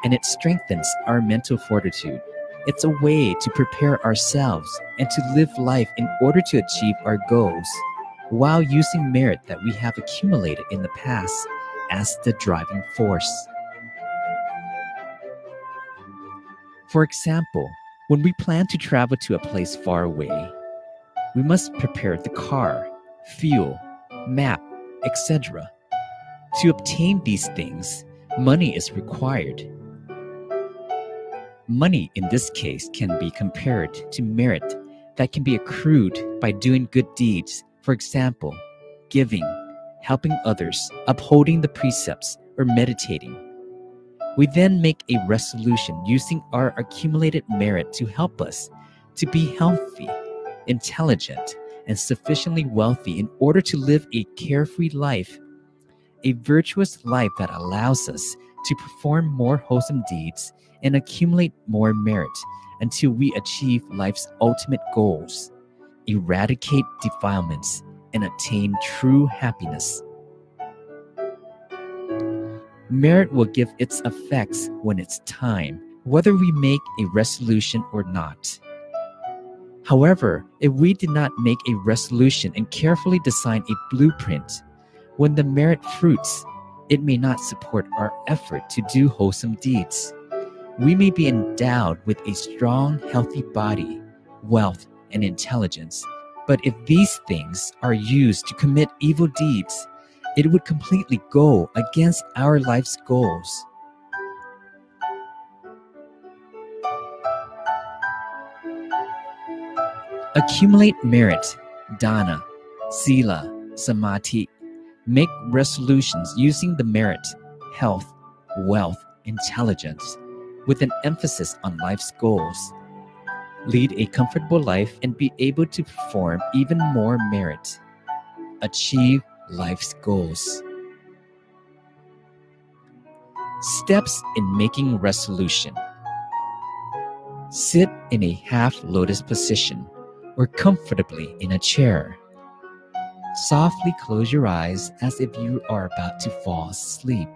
and it strengthens our mental fortitude. It's a way to prepare ourselves and to live life in order to achieve our goals, while using merit that we have accumulated in the past as the driving force. For example, when we plan to travel to a place far away, we must prepare the car, fuel, map, etc. To obtain these things, money is required. Money in this case can be compared to merit that can be accrued by doing good deeds, for example, giving, helping others, upholding the precepts, or meditating. We then make a resolution using our accumulated merit to help us to be healthy, intelligent, and sufficiently wealthy in order to live a carefree life, a virtuous life that allows us to perform more wholesome deeds and accumulate more merit until we achieve life's ultimate goals, eradicate defilements, and attain true happiness. Merit will give its effects when it's time, whether we make a resolution or not. However, if we did not make a resolution and carefully design a blueprint, when the merit fruits, it may not support our effort to do wholesome deeds. We may be endowed with a strong, healthy body, wealth, and intelligence, but if these things are used to commit evil deeds, it would completely go against our life's goals. Accumulate merit, dana, sila, samadhi. Make resolutions using the merit, health, wealth, intelligence, with an emphasis on life's goals. Lead a comfortable life and be able to perform even more merit. Achieve life's goals. Steps in making resolution. Sit in a half lotus position or comfortably in a chair. Softly close your eyes as if you are about to fall asleep.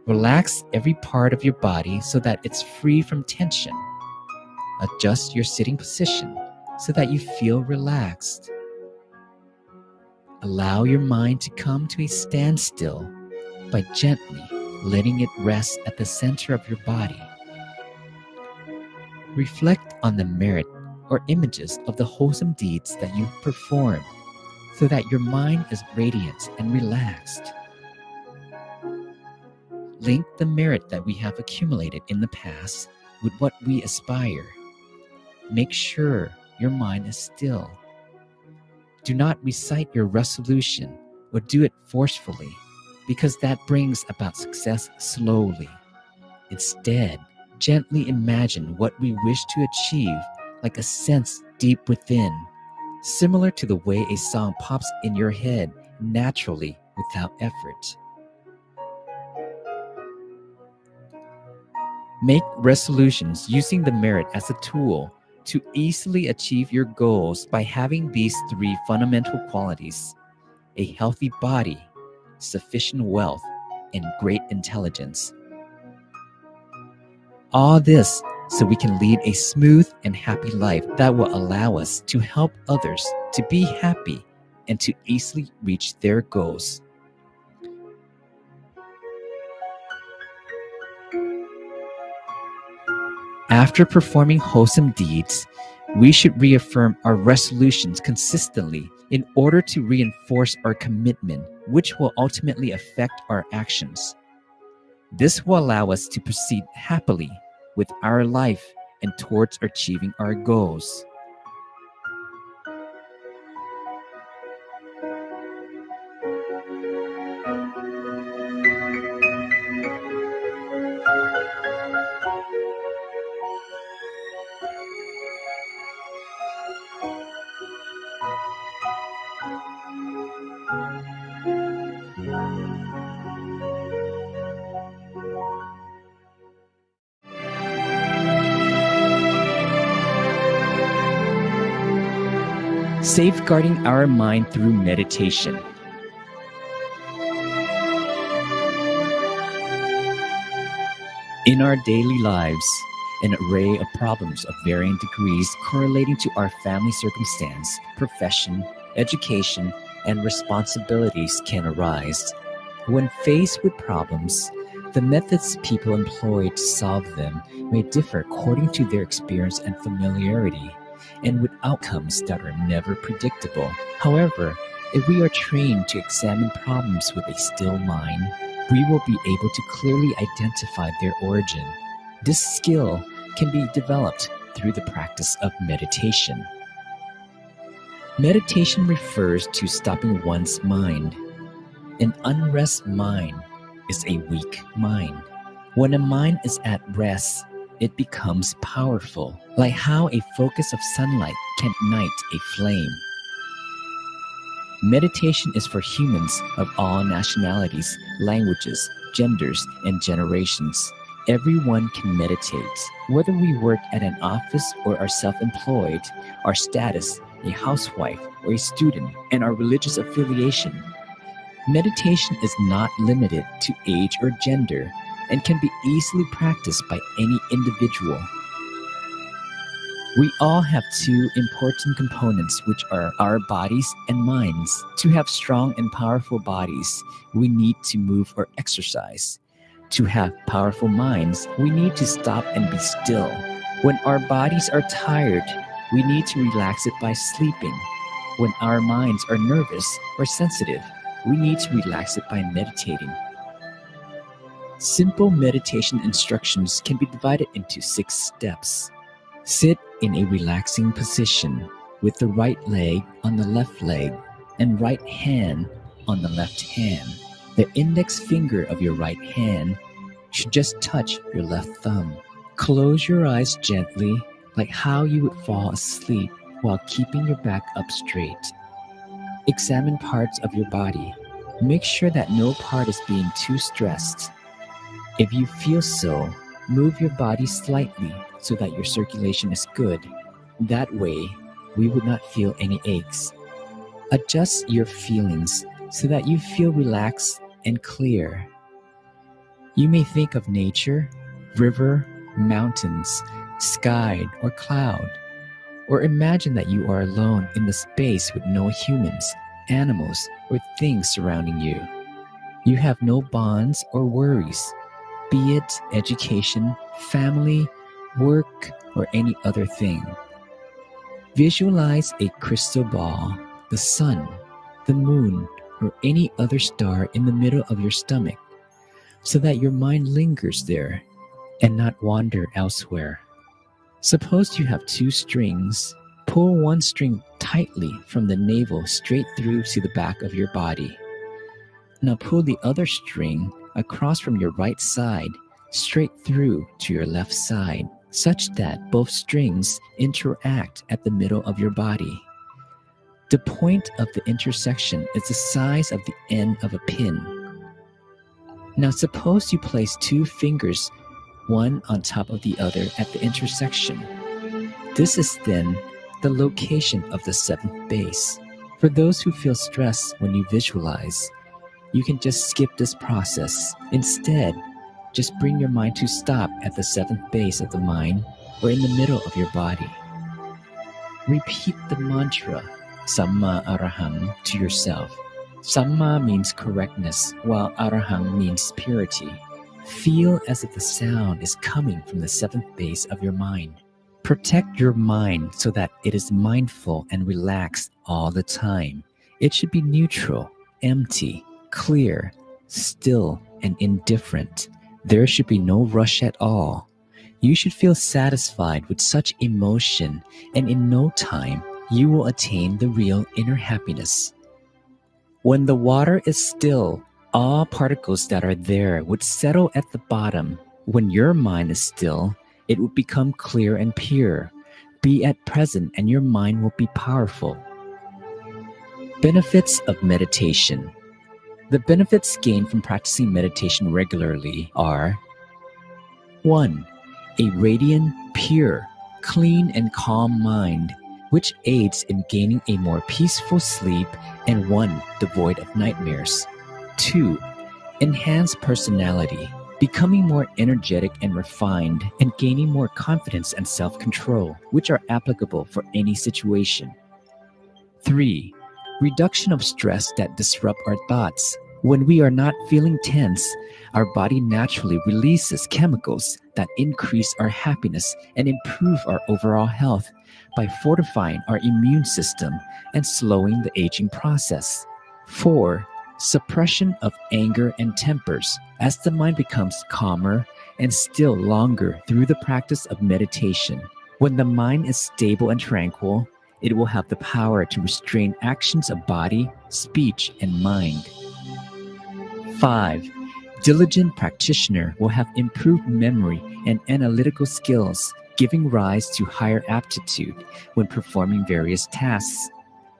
Relax every part of your body so that it's free from tension. Adjust your sitting position so that you feel relaxed. Allow your mind to come to a standstill by gently letting it rest at the center of your body. Reflect on the merit or images of the wholesome deeds that you perform so that your mind is radiant and relaxed. Link the merit that we have accumulated in the past with what we aspire. Make sure your mind is still. Do not recite your resolution or do it forcefully, because that brings about success slowly. Instead, gently imagine what we wish to achieve like a sense deep within, similar to the way a song pops in your head naturally without effort. Make resolutions using the merit as a tool to easily achieve your goals by having these three fundamental qualities: a healthy body, sufficient wealth, and great intelligence. All this so we can lead a smooth and happy life that will allow us to help others to be happy and to easily reach their goals. After performing wholesome deeds, we should reaffirm our resolutions consistently in order to reinforce our commitment, which will ultimately affect our actions. This will allow us to proceed happily with our life and towards achieving our goals. Safeguarding our mind through meditation. In our daily lives, an array of problems of varying degrees correlating to our family circumstance, profession, education, and responsibilities can arise. When faced with problems, the methods people employ to solve them may differ according to their experience and familiarity, and with outcomes that are never predictable. However, if we are trained to examine problems with a still mind, we will be able to clearly identify their origin. This skill can be developed through the practice of meditation. Meditation refers to stopping one's mind. An unrest mind is a weak mind. When a mind is at rest, it becomes powerful, like how a focus of sunlight can ignite a flame. Meditation is for humans of all nationalities, languages, genders, and generations. Everyone can meditate. Whether we work at an office or are self-employed, our status, a housewife, or a student, and our religious affiliation. Meditation is not limited to age or gender and can be easily practiced by any individual. We all have two important components, which are our bodies and minds. To have strong and powerful bodies, we need to move or exercise. To have powerful minds, we need to stop and be still. When our bodies are tired, we need to relax it by sleeping. When our minds are nervous or sensitive, we need to relax it by meditating. Simple meditation instructions can be divided into 6 steps. Sit in a relaxing position with the right leg on the left leg and right hand on the left hand. The index finger of your right hand should just touch your left thumb. Close your eyes gently, like how you would fall asleep while keeping your back up straight. Examine parts of your body. Make sure that no part is being too stressed. If you feel so, move your body slightly so that your circulation is good. That way, we would not feel any aches. Adjust your feelings so that you feel relaxed and clear. You may think of nature, river, mountains, sky, or cloud, or imagine that you are alone in the space with no humans, animals, or things surrounding you. You have no bonds or worries, be it education, family, work, or any other thing. Visualize a crystal ball, the sun, the moon, or any other star in the middle of your stomach, so that your mind lingers there and not wander elsewhere. Suppose you have 2 strings. Pull one string tightly from the navel straight through to the back of your body. Now pull the other string across from your right side straight through to your left side, such that both strings interact at the middle of your body. The point of the intersection is the size of the end of a pin. Now suppose you place 2 fingers, one on top of the other at the intersection. This is then the location of the 7th base. For those who feel stress when you visualize, you can just skip this process. Instead, just bring your mind to stop at the 7th base of the mind or in the middle of your body. Repeat the mantra, Samma Araham, to yourself. Samma means correctness, while Araham means purity. Feel as if the sound is coming from the 7th base of your mind. Protect your mind so that it is mindful and relaxed all the time. It should be neutral, empty, clear, still, and indifferent. There should be no rush at all. You should feel satisfied with such emotion, and in no time, you will attain the real inner happiness. When the water is still, all particles that are there would settle at the bottom. When your mind is still, it will become clear and pure. Be at present, and your mind will be powerful. Benefits of meditation. The benefits gained from practicing meditation regularly are: 1. A radiant, pure, clean, and calm mind, which aids in gaining a more peaceful sleep and one devoid of nightmares. 2. Enhanced personality, becoming more energetic and refined, and gaining more confidence and self-control, which are applicable for any situation. 3. Reduction of stress that disrupt our thoughts. When we are not feeling tense, our body naturally releases chemicals that increase our happiness and improve our overall health by fortifying our immune system and slowing the aging process. 4. Suppression of anger and tempers. As the mind becomes calmer and still longer through the practice of meditation. When the mind is stable and tranquil, it will have the power to restrain actions of body, speech, and mind. 5. Diligent practitioner will have improved memory and analytical skills, giving rise to higher aptitude when performing various tasks.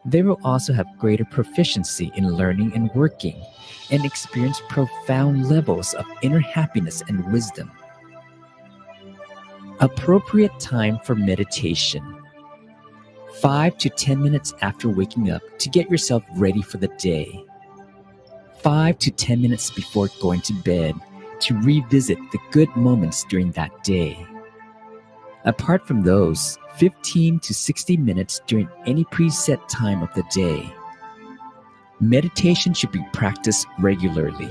They will also have greater proficiency in learning and working, and experience profound levels of inner happiness and wisdom. Appropriate time for meditation. 5 to 10 minutes after waking up to get yourself ready for the day. 5 to 10 minutes before going to bed to revisit the good moments during that day. Apart from those, 15 to 60 minutes during any preset time of the day. Meditation should be practiced regularly.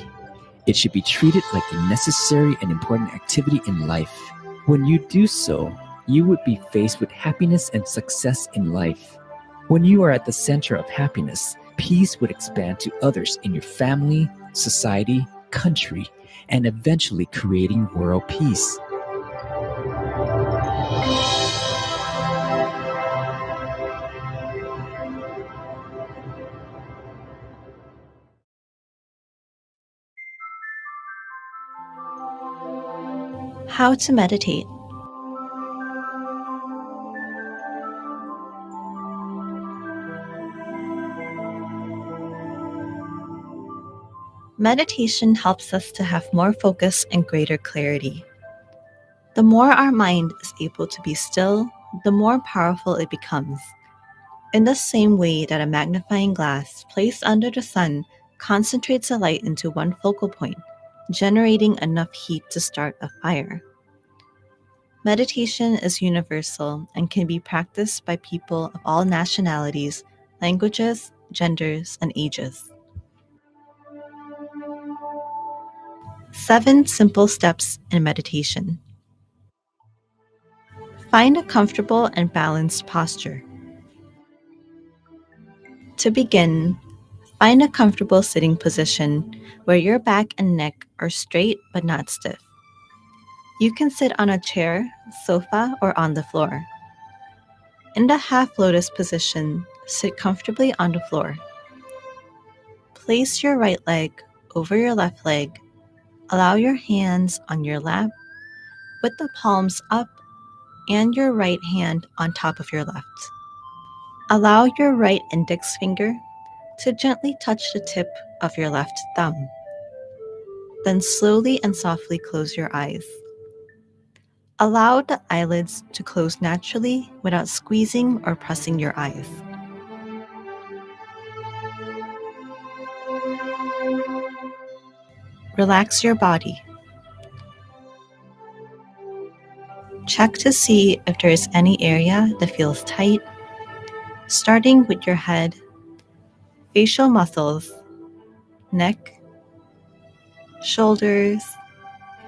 It should be treated like a necessary and important activity in life. When you do so, you would be faced with happiness and success in life. When you are at the center of happiness, peace would expand to others in your family, society, country, and eventually creating world peace. How to meditate. Meditation helps us to have more focus and greater clarity. The more our mind is able to be still, the more powerful it becomes. In the same way that a magnifying glass placed under the sun concentrates the light into one focal point, generating enough heat to start a fire. Meditation is universal and can be practiced by people of all nationalities, languages, genders, and ages. 7 simple steps in meditation. Find a comfortable and balanced posture. To begin, find a comfortable sitting position where your back and neck are straight but not stiff. You can sit on a chair, sofa, or on the floor. In the half lotus position, sit comfortably on the floor. Place your right leg over your left leg. Allow your hands on your lap with the palms up and your right hand on top of your left. Allow your right index finger to gently touch the tip of your left thumb. Then slowly and softly close your eyes. Allow the eyelids to close naturally without squeezing or pressing your eyes. Relax your body. Check to see if there is any area that feels tight, starting with your head, facial muscles, neck, shoulders,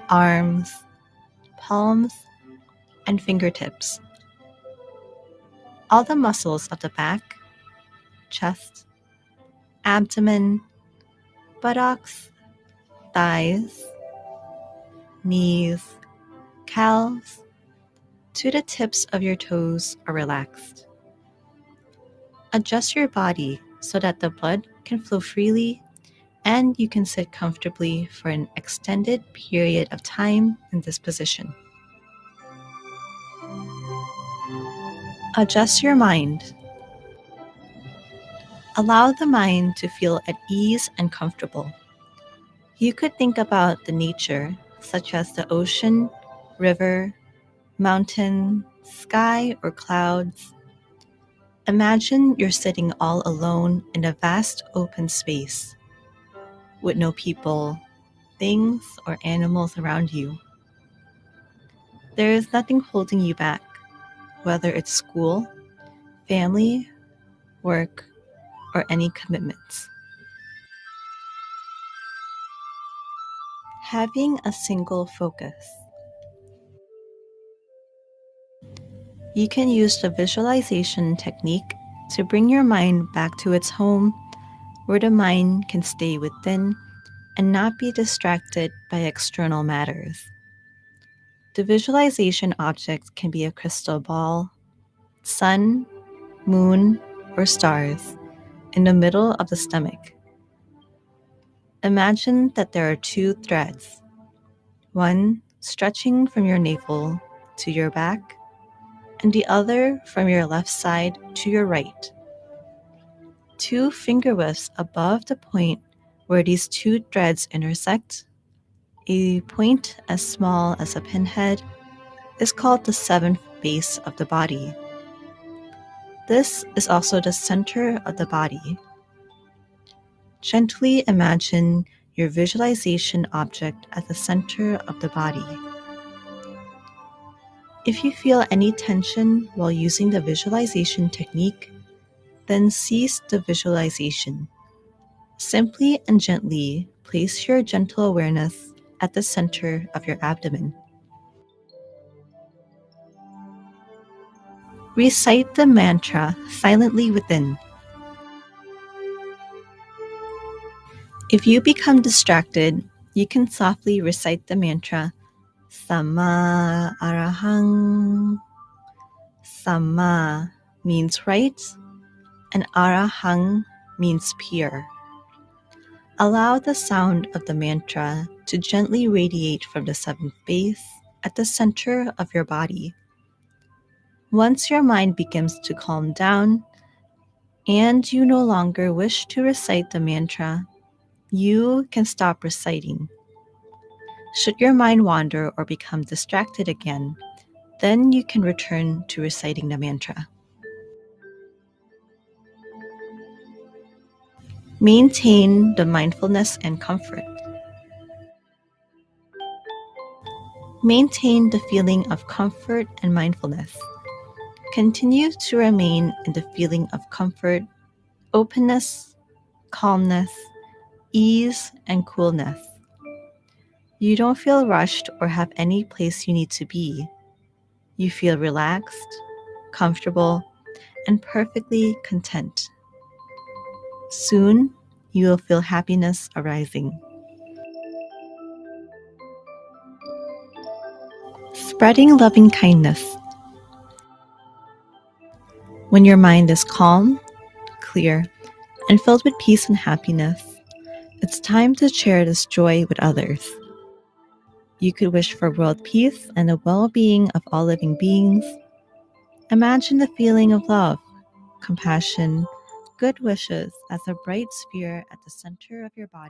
arms, palms, and fingertips. All the muscles of the back, chest, abdomen, buttocks, thighs, knees, calves, to the tips of your toes are relaxed. Adjust your body so that the blood can flow freely and you can sit comfortably for an extended period of time in this position. Adjust your mind. Allow the mind to feel at ease and comfortable. You could think about the nature, such as the ocean, river, mountain, sky, or clouds. Imagine you're sitting all alone in a vast open space with no people, things, or animals around you. There is nothing holding you back, whether it's school, family, work, or any commitments. Having a single focus. You can use the visualization technique to bring your mind back to its home, where the mind can stay within and not be distracted by external matters. The visualization object can be a crystal ball, sun, moon, or stars in the middle of the stomach. Imagine that there are two threads, one stretching from your navel to your back, and the other from your left side to your right. Two finger widths above the point where these two threads intersect, a point as small as a pinhead, is called the seventh base of the body. This is also the center of the body. Gently imagine your visualization object at the center of the body. If you feel any tension while using the visualization technique, then cease the visualization. Simply and gently place your gentle awareness at the center of your abdomen. Recite the mantra silently within. If you become distracted, you can softly recite the mantra Samma Arahang. Samma means right, and Arahang means pure. Allow the sound of the mantra to gently radiate from the seventh base at the center of your body. Once your mind begins to calm down and you no longer wish to recite the mantra, you can stop reciting. Should your mind wander or become distracted again, then you can return to reciting the mantra. Maintain the mindfulness and comfort. Maintain the feeling of comfort and mindfulness. Continue to remain in the feeling of comfort, openness, calmness, ease, and coolness. You don't feel rushed or have any place you need to be. You feel relaxed, comfortable, and perfectly content. Soon, you will feel happiness arising. Spreading loving kindness. When your mind is calm, clear, and filled with peace and happiness, it's time to share this joy with others. You could wish for world peace and the well-being of all living beings. Imagine the feeling of love, compassion, good wishes as a bright sphere at the center of your body.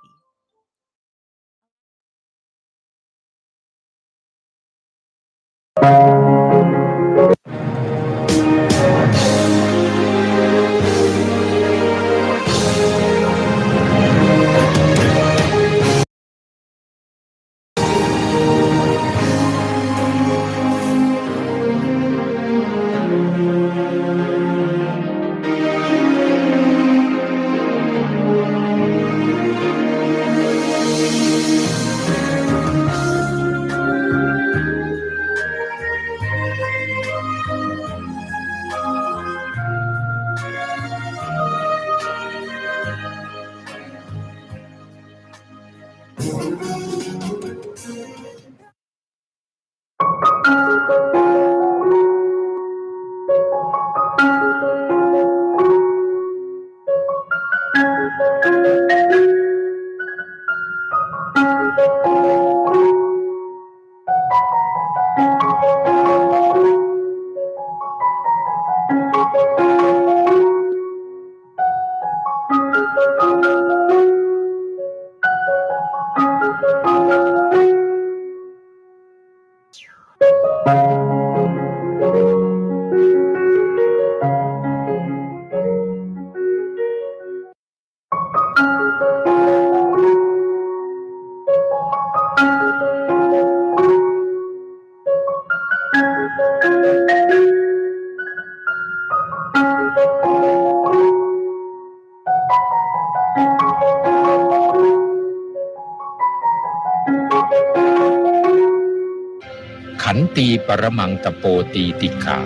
ขันตีปรมังตโปตีติขา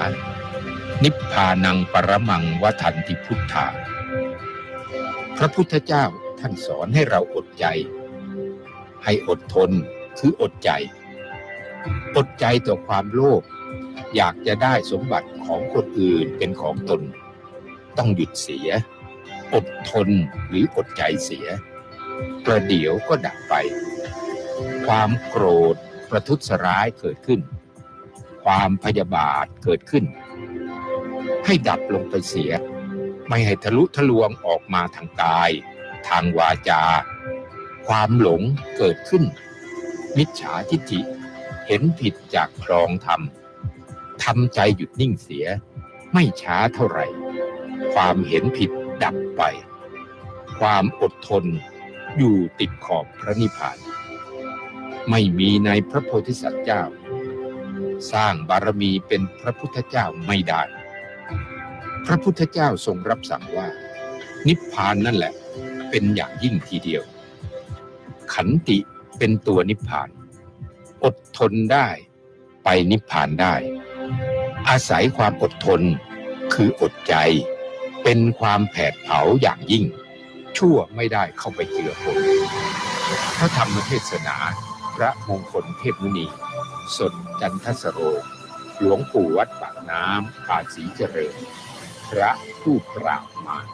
นิพพานังปรมังวทันติพุทธาพระพุทธเจ้าท่านสอนให้เราอดใจให้อดทนคืออดใจอดใจต่อความโลภอยากจะได้สมบัติของคนอื่นเป็นของตนต้องหยุดเสียอดทนหรืออดใจเสียประเดี๋ยวก็ดับไปความโกรธประทุษร้ายเกิดขึ้นความพยาบาทเกิดขึ้นให้ดับลงไปเสียไม่ให้ทะลุทะลวงออกมาทางกายทางวาจาความหลงเกิดขึ้นมิจฉาทิฏฐิเห็นผิดจากครองธรรมทำใจหยุดนิ่งเสียไม่ช้าเท่าไหร่ความเห็นผิดดับไปความอดทนอยู่ติดขอบพระนิพพานไม่มีในพระโพธิสัตว์เจ้าสร้างบารมีเป็นพระพุทธเจ้าไม่ได้พระพุทธเจ้าทรงรับสั่งว่านิพพานนั่นแหละเป็นอย่างยิ่งทีเดียวขันติเป็นตัวนิพพานอดทนได้ไปนิพพานได้อาศัยความอดทนคืออดใจเป็นความแผดเผาอย่างยิ่งชั่วไม่ได้เข้าไปเจือปนพระธรรมเทศนาพระมงคลเทพมุนีสดจันทสโรหลวงปู่วัดปากน้ำป่าศรีเจริญพระผู้ปราบมาร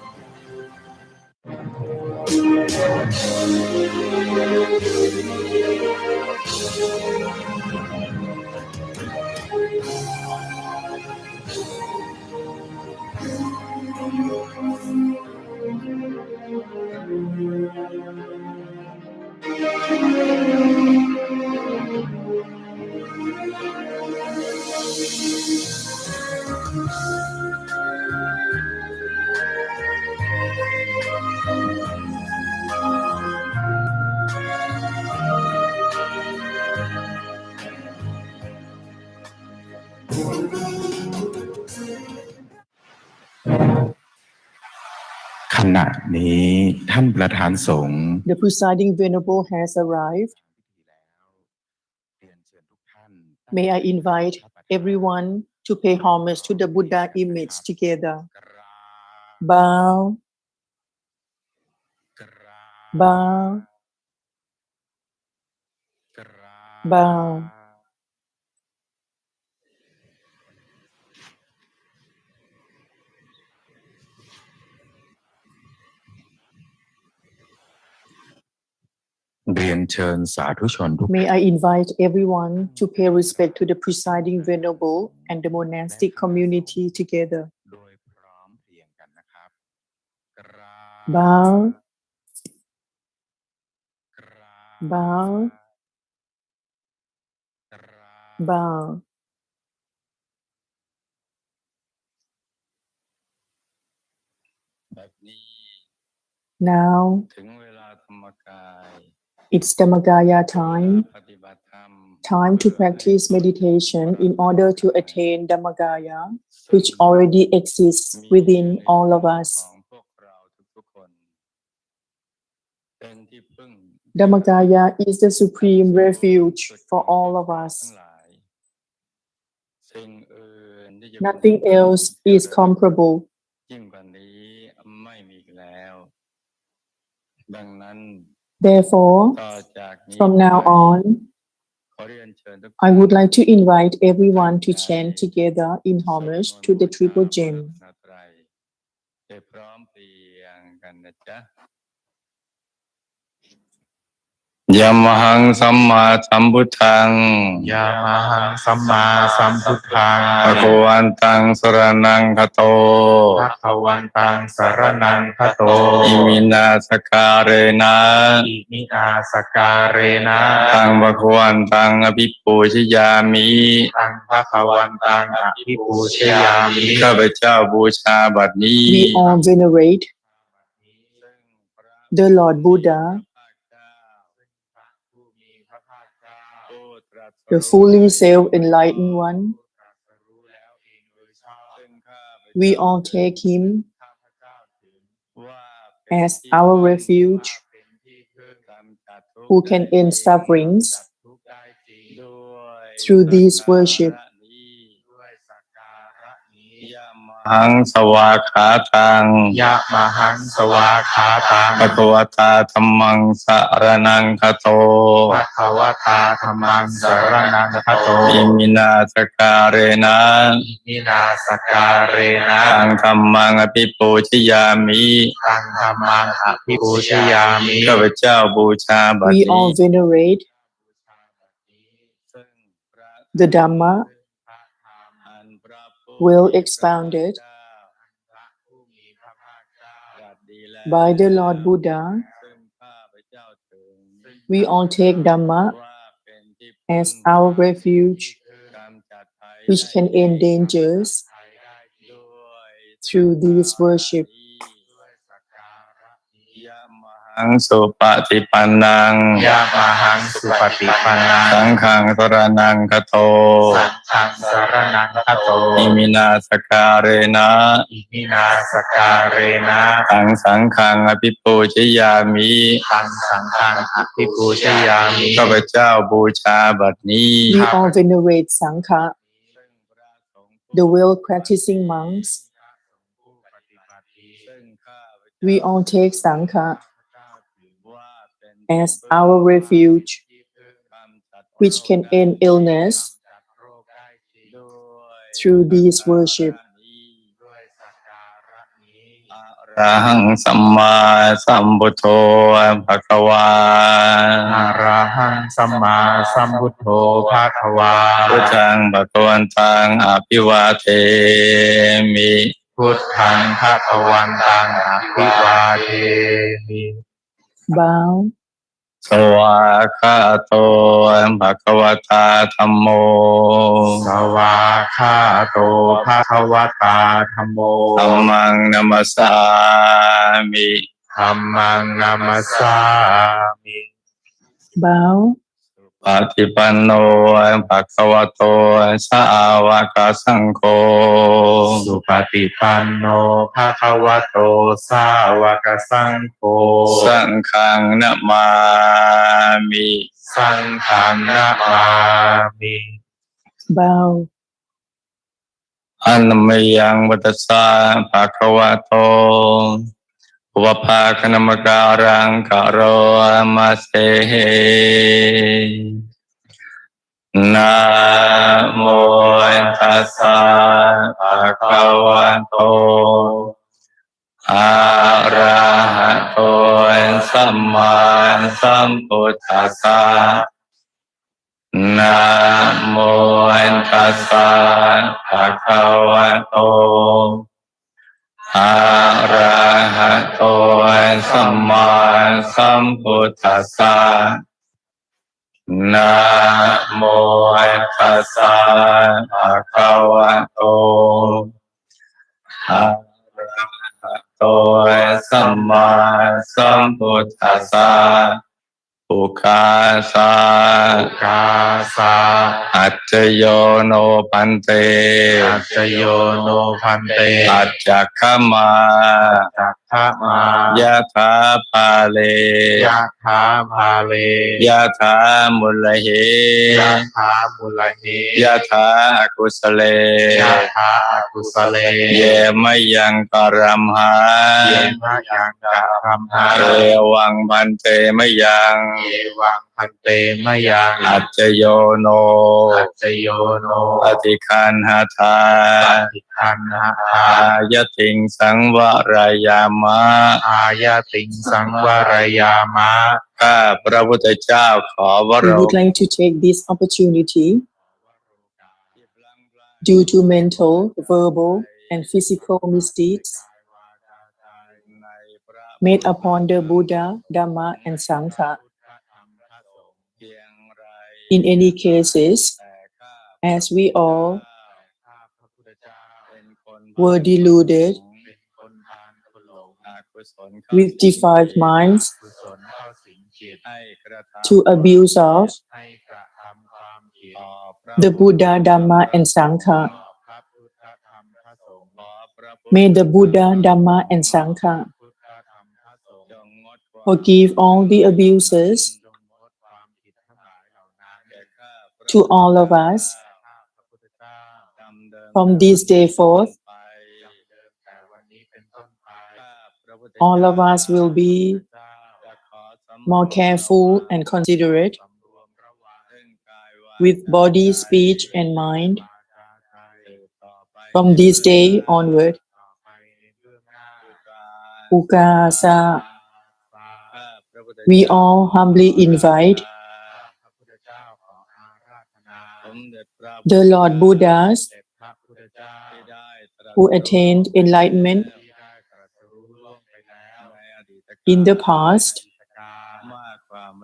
ขณะนี้ท่านประธานสงฆ์ The presiding venerable has arrived. May I invite everyone to pay homage to the Buddha image together. Bow, bow, bow. May I invite everyone to pay respect to the presiding venerable and the monastic community together. Bow, bow, bow. Now it's Dhammagaya time to practice meditation in order to attain Dhammagaya, which already exists within all of us. Dhammagaya is the supreme refuge for all of us. Nothing else is comparable. Therefore, from now on, I would like to invite everyone to chant together in homage to the Triple Gem. Yamahang Samma Sambuddhang Yamahang Samma Sambuddhang Bhagavantang Saranang Khato Bhagavantang Saranang Khato Imina Sakarena Imina Sakarena Tang Bhagavantang Abhipuchayami Tang Bhagavantang Abhipuchayami ข้าพเจ้าบูชาบัดนี้ We all venerate the Lord Buddha, the fully self-enlightened one. We all take him as our refuge, who can end sufferings Through this worship, หังสวาขาตังยะมหังสวาขาตังภควตาธัมมังสรณังคโตภควตาธัมมังสรณังคโตอิมินาสการะนะอิมินาสการะนะตังธัมมังอภิปูชยามิตังธัมมังอภิปูชยามิข้าพเจ้าบูชาบัด we นี้ all venerate the Dhamma well expounded by the Lord Buddha. We all take Dhamma as our refuge, which can end dangers through this worship. หังสุปฏิปันนังยะมหังสุปฏิปันนังสังฆังสรณังคโตสังฆังสรณังคโตอิมินาสการะนะอิมินาสการะนะตังสังฆังอภิปูชยามิตังสังฆังอภิปูชยามิข้าพเจ้าบูชาบัดนี้ We all venerate Sangha, the well-practicing monks. We all take Sangha as our refuge, which can end illness through this worship. อะระหังสัมมาสัมพุทโธภะคะวาอะระหังสัมมาสัมพุทโธภะคะวาพุทธังภะคะวันตังอภิวาเทมิพุทธังภะคะวันตังอภิวาเทมิ Bow. สวากขาโตภะคะวตาธัมโมสวากขาโตภะคะวตาธัมโมธัมมังนัมสสามิธัมมังนัมสสามิ Bow. ปฏิปันโนภะคะวะโตสาวกสังโฆสุปฏิปันโนภะคะวะโตสาวกสังโฆสังฆังนะมามิสังฆังนะมามิ Bow. อันมยังวัตสาภะคะวะโตวะภาคณมการังกโรมาเสนะโมตัสสะภะคะวะโตอะระหะโตสัมมาสัมพุทธัสสะนะโมตัสสะภะคะวะโตอะระหะโตสัมมาสัมพุทธัสสะนะโมตัสสะภะคะวะโตอะระหะโตสัมมาสัมพุทธัสสะอุคาสะอัจจโยโนพันเตอัจจโยโนพันเตอัจจคมายะถาภาเลยะถามุลเหยะถากุสเลเยมะยังกรัมหาเอวังพันเตมะยังอัจจโยโนอติคันหทาอายติงสังวรายามะข้าพระพุทธเจ้าขอวโร We would like to take this opportunity due to mental, verbal, and physical misdeeds made upon the Buddha, Dhamma, and Sangha. In any cases, as we all were deluded with defiled minds to abuse of the Buddha, Dhamma, and Sangha. May the Buddha, Dhamma, and Sangha forgive all the abuses to all of us from this day forth. All of us will be more careful and considerate with body, speech, and mind from this day onward. Ukasa, we all humbly invite the Lord Buddhas who attained enlightenment in the past,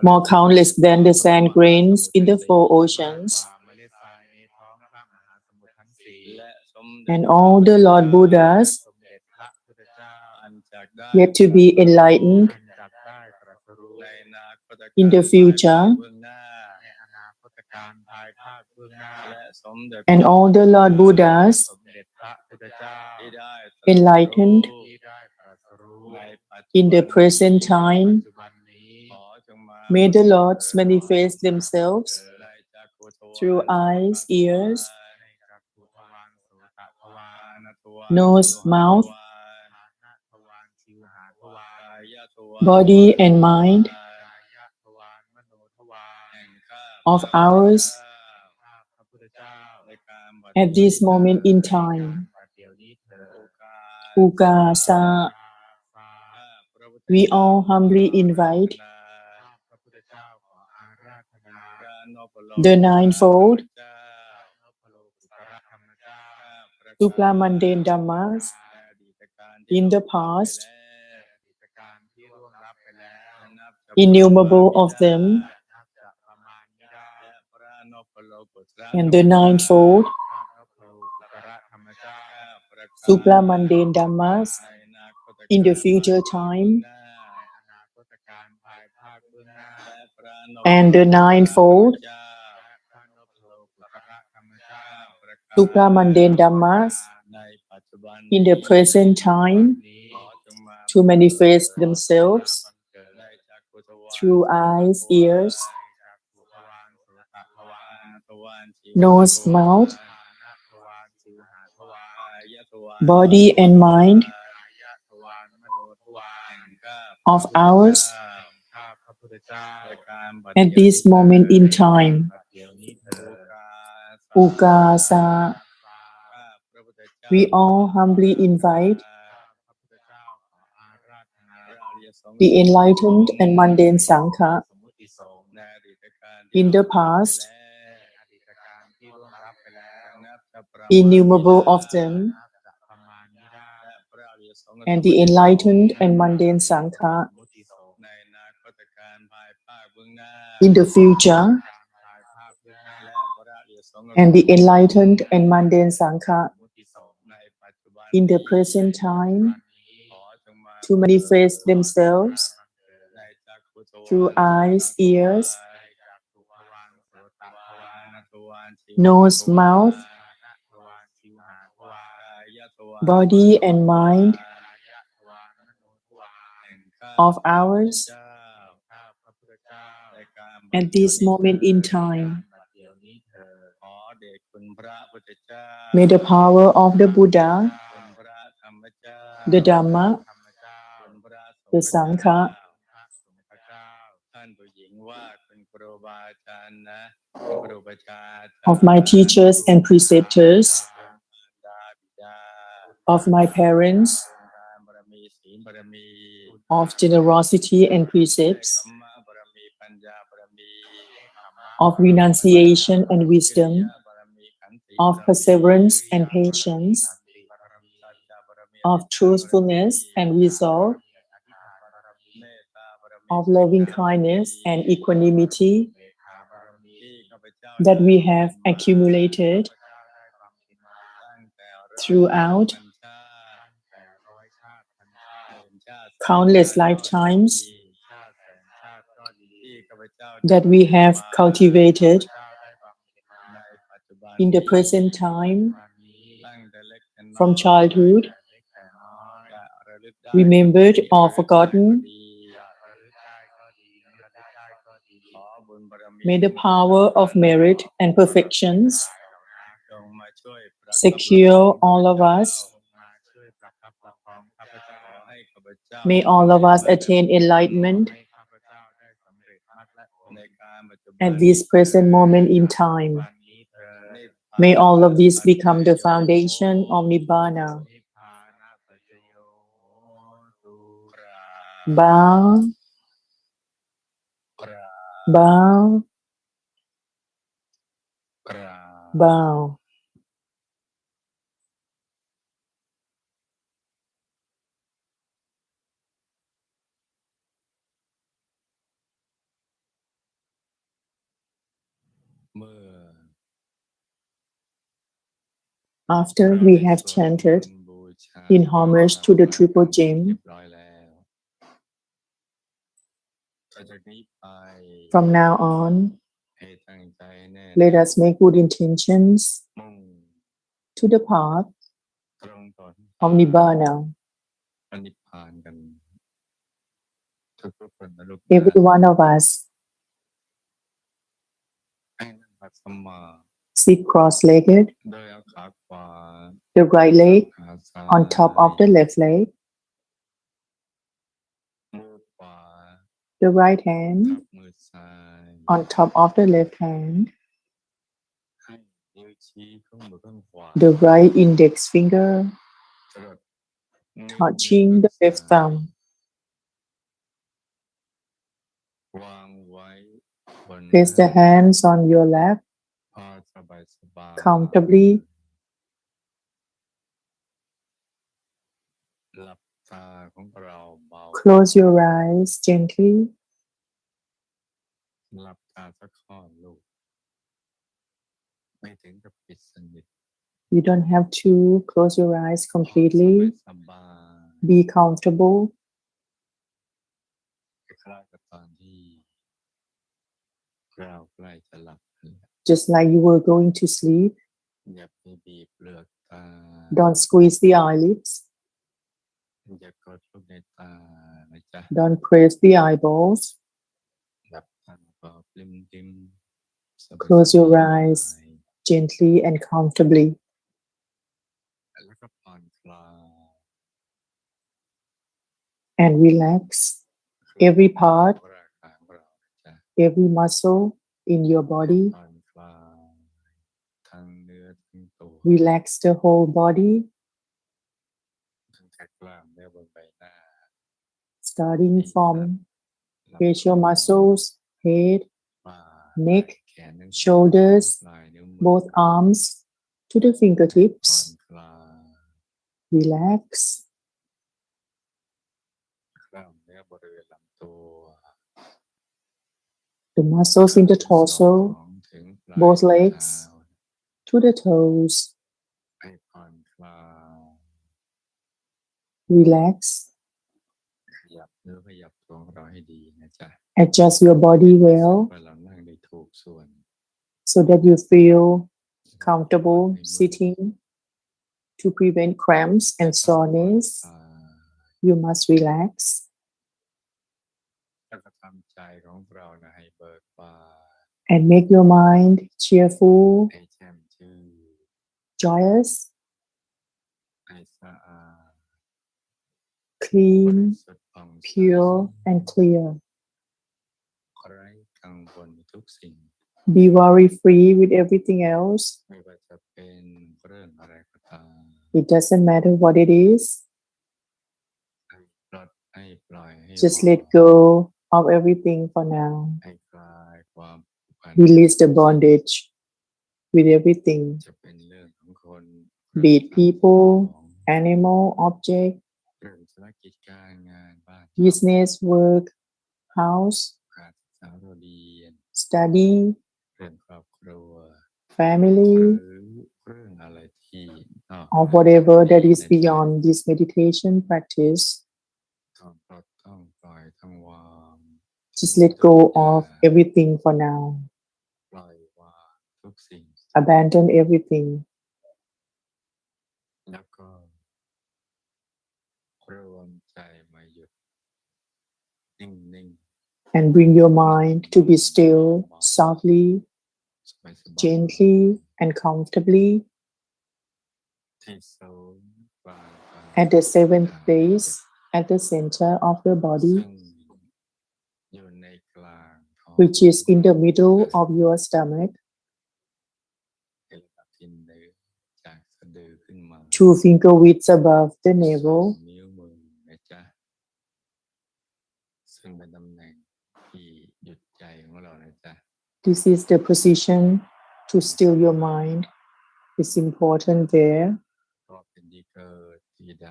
more countless than the sand grains in the four oceans, and all the Lord Buddhas yet to be enlightened in the future, and all the Lord Buddhas enlightened in the present time. May the Lords manifest themselves through eyes, ears, nose, mouth, body, and mind of ours at this moment in time. Ukasa, we all humbly invite the ninefold supramundane dhammas in the past, innumerable of them, and the ninefold supramundane dhammas in the future time, and the ninefold supramundane dhammas in the present time to manifest themselves through eyes, ears, nose, mouth, body, and mind of ours at this moment in time. Ukasa, we all humbly invite the enlightened and mundane Sangha in the past, innumerable of them, and the enlightened and mundane Sangha in the future, and the enlightened and mundane Sangha in the present time to manifest themselves through eyes, ears, nose, mouth, body, and mind of ours at this moment in time. May the power of the Buddha, the Dhamma, the Sangha, of my teachers and preceptors, of my parents, of generosity and precepts, of renunciation and wisdom, of perseverance and patience, of truthfulness and resolve, of loving kindness and equanimity that we have accumulated throughout countless lifetimes, that we have cultivated in the present time from childhood, remembered or forgotten. May the power of merit and perfections secure all of us. May all of us attain enlightenment at this present moment in time. May all of these become the foundation of Nibbana. Bow, bow, bow. After we have chanted in homage to the Triple Gem, from now on, let us make good intentions to the path of Nibbana. Every one of us sit cross-legged, the right leg on top of the left leg, the right hand on top of the left hand, the right index finger touching the left thumb. Place the hands on your lap comfortably. Close your eyes gently. You don't have to close your eyes completely. Be comfortable. Just like you were going to sleep. Don't squeeze the eyelids. Don't press the eyeballs. Close your eyes gently and comfortably. And relax every part, every muscle in your body. Relax the whole body, starting from facial muscles, head, neck, shoulders, both arms to the fingertips. Relax. The muscles in the torso, both legs to the toes. Relax. Adjust your body well so that you feel comfortable sitting. To prevent cramps and soreness, you must relax. And make your mind cheerful, joyous, clean, pure, and clear. Be worry-free with everything else. It doesn't matter what it is. Just let go of everything for now. Release the bondage with everything. Be it people, animal, object, business, work, house, study, family, or whatever that is beyond this meditation practice. Just let go of everything for now. Abandon everything. and bring your mind to be still, softly, gently, and comfortably at the seventh base, at the center of the body, which is in the middle of your stomach. 2 finger widths above the navel. นิ้วมือนะจ๊ะซึ่งเป็นตำแหน่งที่หยุดใจของเรานะจ๊ะ This is the position to still your mind. It's important there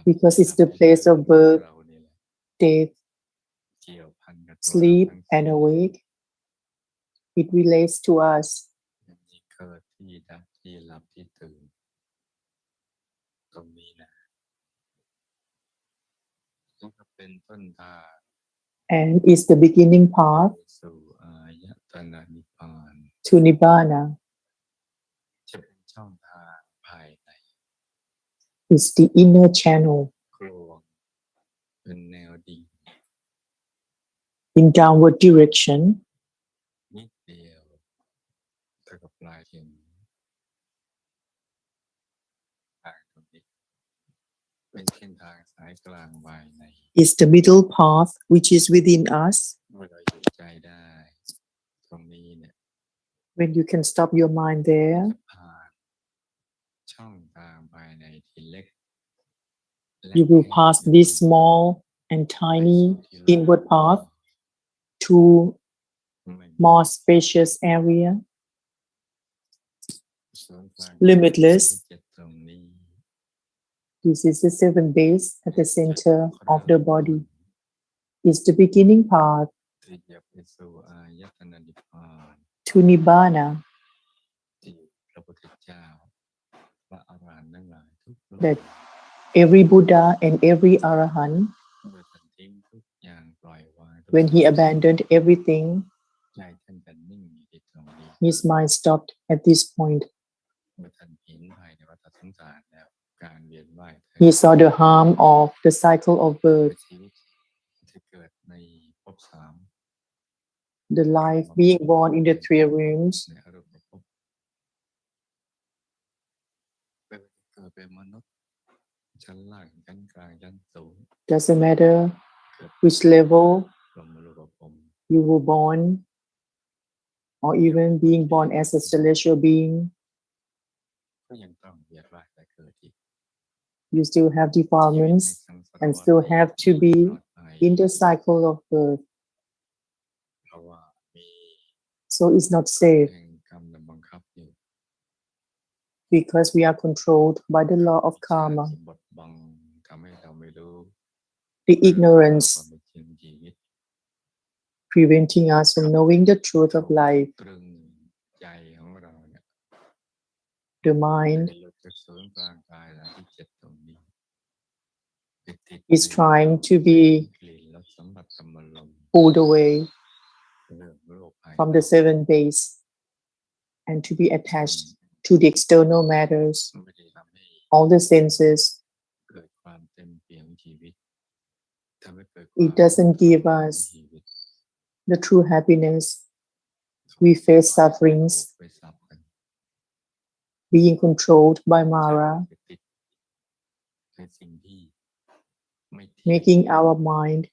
because it's the place of birth, death, sleep, and awake. It relates to us. ที่เกิดที่ดับที่หลับที่ตื่นตรงนี้นะนี่ก็เป็นต้นทาง And it's the beginning path สู่อายตนะนิพพาน to Nibbana. จะเป็นช่องทางภายใน It's the inner channel กลวงเป็นแนวดิ่ง in downward direction. นิดเดียวเท่ากับปลายเข็มทางตรงนี้เป็นเส้นทางสายกลางภายใน It's the middle path which is within us. เมื่อเราหยุดใจได้ตรงนี้เนี่ย When you can stop your mind there, ผ่านช่องทางภายในที่เล็ก you will pass this small and tiny inward path to more spacious area, limitless. This is the seventh base at the center of the body. It's the beginning path to Nibbana that every Buddha and every Arahant, when he abandoned everything, his mind stopped at this point. He saw the harm of the cycle of birth, the life being born in the 3 realms, doesn't matter which level you were born, or even being born as a celestial being, you still have defilements and still have to be in the cycle of birth. So it's not safe because we are controlled by the law of karma, the ignorance preventing us from knowing the truth of life. The mind is trying to be pulled away from the 7 base and to be attached to the external matters, all the senses. It doesn't give us the true happiness. We face sufferings, being controlled by Mara, making our mind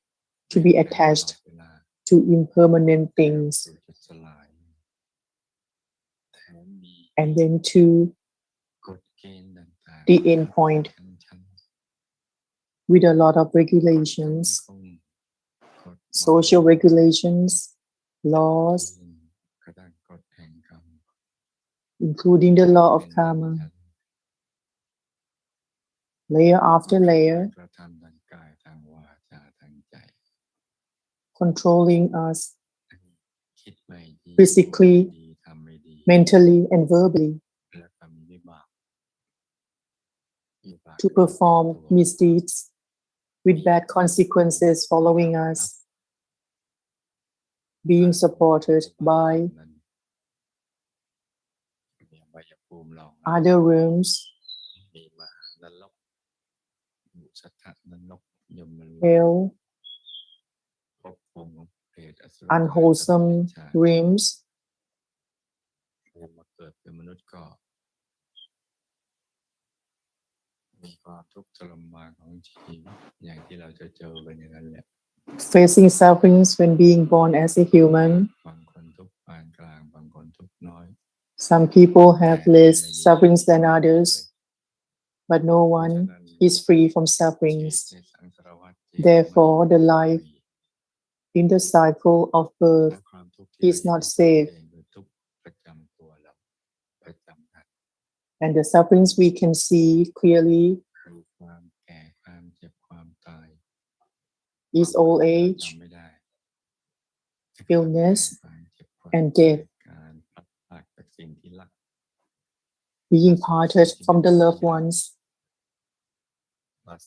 to be attached to impermanent things, and then to the end point with a lot of regulations, social regulations, laws, including the law of karma, layer after layer, controlling us physically, mentally, and verbally to perform misdeeds with bad consequences following us, being supported by other realms, hell, unwholesome dreams. มาเกิดเป็นมนุษย์ก็มีความทุกข์ทรมานของชีวิตอย่างที่เราจะเจอกันอย่างนั้นแหละ Facing sufferings when being born as a human. บางคนทุกข์ปานกลางบางคนทุกข์น้อย Some people have less sufferings than others, but no one is free from sufferings. Therefore, the life in the cycle of birth is not safe. And the sufferings we can see clearly is old age, illness, and death. Being parted from the loved ones,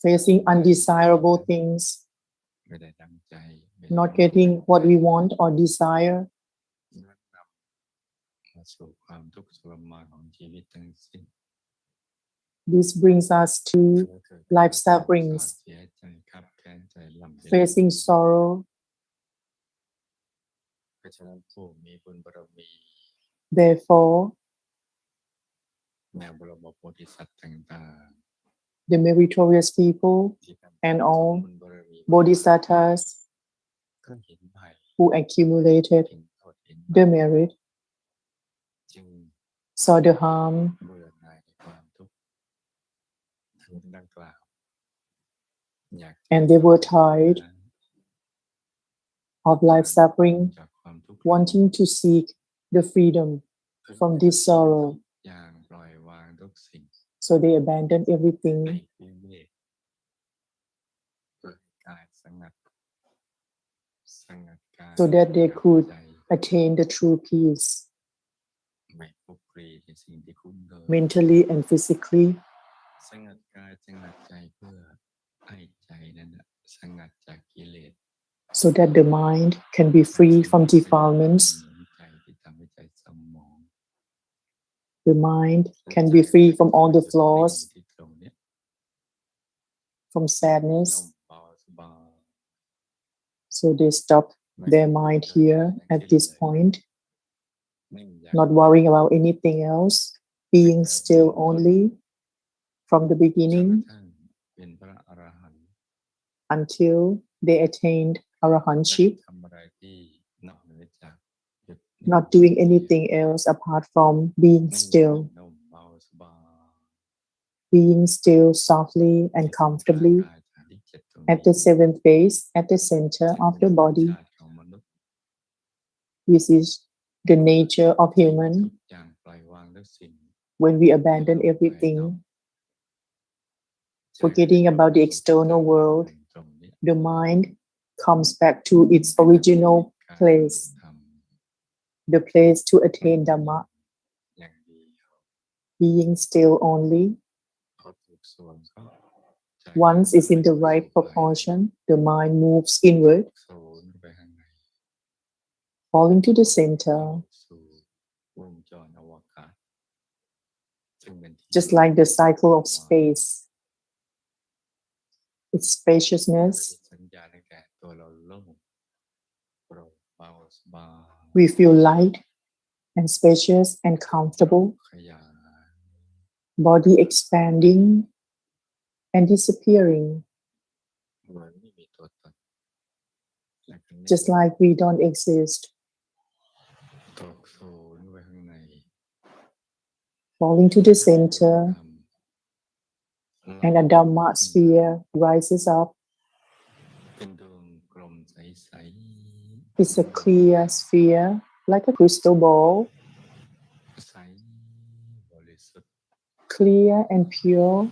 facing undesirable things, not getting what we want or desire. This brings us to life sufferings, facing sorrow. Therefore, the meritorious people and all bodhisattvas who accumulated the merit saw the harm and they were tired of life suffering, wanting to seek the freedom from this sorrow. So they abandoned everything so that they could attain the true peace, mentally and physically. So that the mind can be free from defilements. The mind can be free from all the flaws, from sadness. So they stop their mind here at this point, not worrying about anything else, being still only from the beginning until they attained arahantship, not doing anything else apart from being still softly and comfortably at the seventh base, at the center of the body. This is the nature of human. When we abandon everything, forgetting about the external world, the mind comes back to its original place, the place to attain Dhamma, being still only. Once it's in the right proportion, the mind moves inward, falling to the center, just like the cycle of space. Its spaciousness, we feel light and spacious and comfortable, body expanding and disappearing, just like we don't exist. Falling to the center, and a Dhamma sphere rises up. It's a clear sphere, like a crystal ball, clear and pure.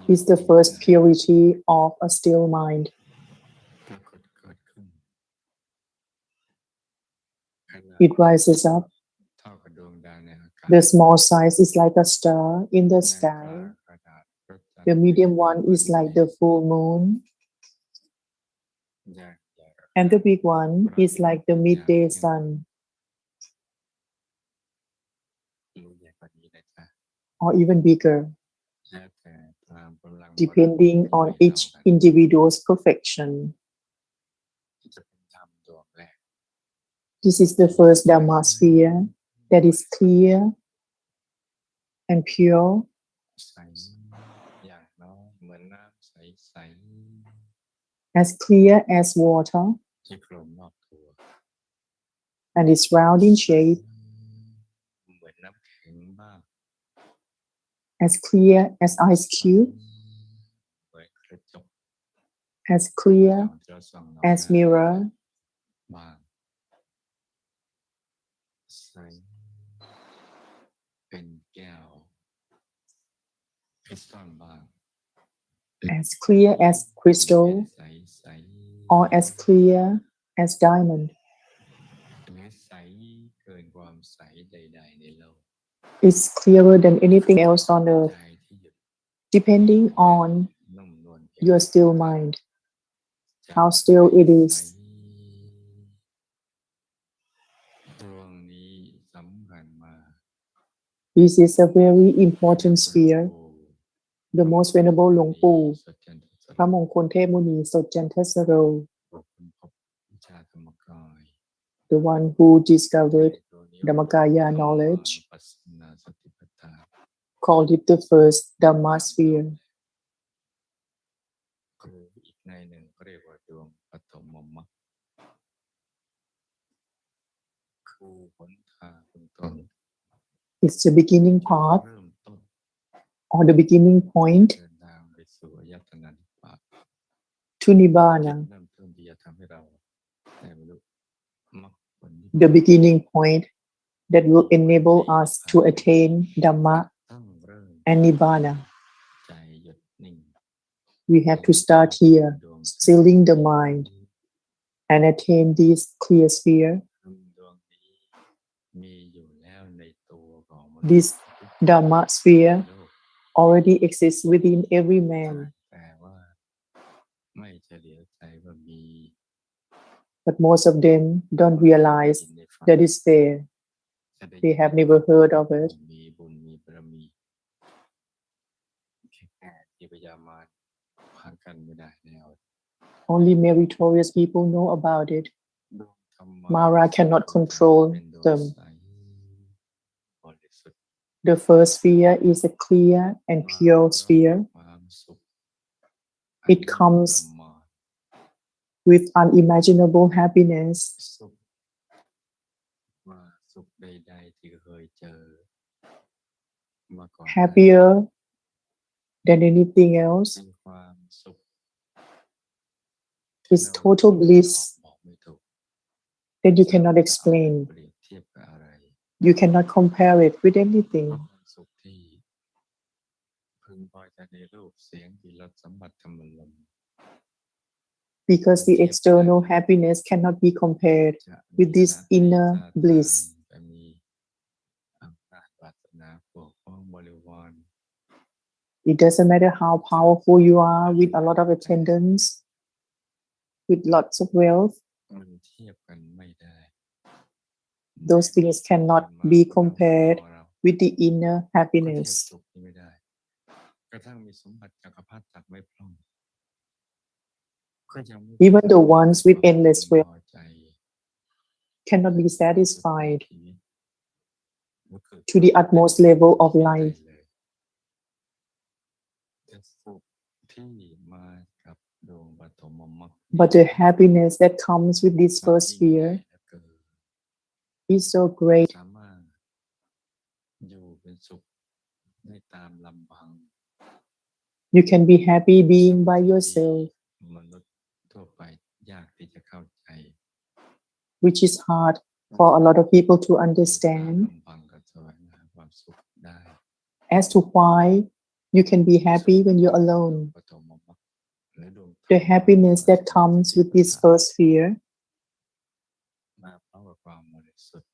It's the first purity of a still mind. It rises up. The small size is like a star in the sky. The medium one is like the full moon. And the big one is like the midday sun. Or even bigger. depending on each individual's perfection. This is the first Dhamma sphere that is clear and pure, ใสอย่างน้อยเหมือนน้ำใส as clear as water, ๆที่โคลนรอบตัว and is round in shape, เหมือนน้ำแข็งบ้าง as clear as ice cube, เหมือนกระจก as clear ที่เราส่องน as mirror, บ้างใสเป็นแก้วคริสตัลบ้าง as clear as crystal, ใส or as clear as diamond. หรือใสเกินความใสใดๆในโลก It's clearer than anything else on ใจ earth, ที่หยุด depending on นุ่มนวล your still mind, how still it is. ดวงนี้สำคัญมาก This is a very important sphere. The most venerable หลวงปู่พระมงคลเทพมุนีสดจันทสโร วิชาธรรมกาย the one who discovered Dhammakaya knowledge, ปัสสนาสติปัฏฐาน called it the first Dhamma sphere. คืออีกในหนึ่งเรียกว่าดวงปฐมมรรคคือหนทางเบื้องต้น It's the beginning path เริ่มต้น or the beginning point เดินทางไปสู่อายตนะนิพพาน to Nibbana, เริ่มต้นที่จะทำให้เราได้บรรลุมรรคผลนิพพาน the beginning point that will enable us to attain Dhamma ต้องเริ่ม and Nibbana. ใจหยุดนิ่ง We have to start here, stilling the mind, and attain this clear sphere. ดวงนี้มีอยู่แล้วในตัวของมนุษย์ This Dhamma sphere โลก already exists within every man, แต่ว่าไม่เฉลียวใจว่ามี but most of them don't realize that it's there. They have never heard of it. มีบุญมีบารมีแค่ที่พยายามมาพากันไม่ได้แล้ว Only meritorious people know about it. ดวงธรรมะ Mara cannot control เป็นดวง them. ใสบริสุทธิ์ The first sphere is a clear and pure sphere. ความสุข It comes อันประมาณ with unimaginable happiness, สุขว่าสุขใดๆที่เคยเจอมาก่อน happier than anything else. เป็นความสุข It's total bliss บอกไม่ถูก that you cannot explain. เปรียบเทียบกับอะไร You cannot compare it with เพราะ anything ความสุขที่พึงพอใจในรูปเสียงกลิ่นรสสัมผัสธรรมลม because the external happiness cannot be compared จะ with this inner มี bliss. จะมีอำนาจวาสนาปกป้องบริวาร It doesn't matter how powerful you are with a lot of attendants, with lots of wealth. มันเทียบกันไม่ได้ Those things cannot be compared เรา with the inner ก็เทียบ happiness. สุขนี้ไม่ได้ กระทั่งมีสมบัติจักรพรรดิตักไม่พร่องก็ยังไม่ Even the ones with endless พอ wealth ใจ cannot be satisfied ชีวิตก็คือ to the utmost level of life. แต่สุขที่มากับดวงปฐมมรรค But the happiness that comes with this first sphere เหลือเกิน is so great. สามารถอยู่เป็นสุขได้ตามลำพัง You can be happy being by yourself, มนุษย์ทั่วไปยากที่จะเข้าใจ which is hard for a lot of people to understand ลำพังก็แสวงหาความสุขได้ as to why you can be happy when you're alone. ปฐมมรรคหรือดวง The happiness that comes with this first sphere, มาพร้อมกับความบริสุทธิ์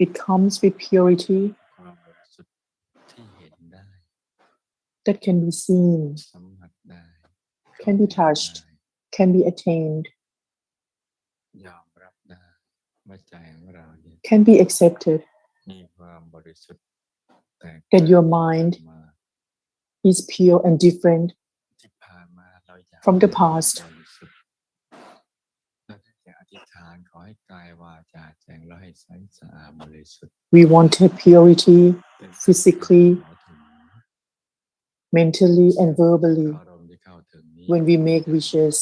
it comes with purity ความบริสุทธิ์ที่เห็นได้ that can be seen, สัมผัสได้ can be touched, can be attained, ยอมรับได้ว่าใจของเราเนี่ย can be accepted, มีความบริสุทธิ์แต่ that your mind is pure and different ที่ผ่านมาเราอยาก from the past. บริสุทธิ์เราได้แต่อธิษฐานขอให้กายวาจาใจเราให้ใสสะอาดบริสุทธิ์ We wanted purity เป็น physically, ขอถึง mentally, and verbally. อารมณ์ที่เข้าถึงนี้ When we make wishes,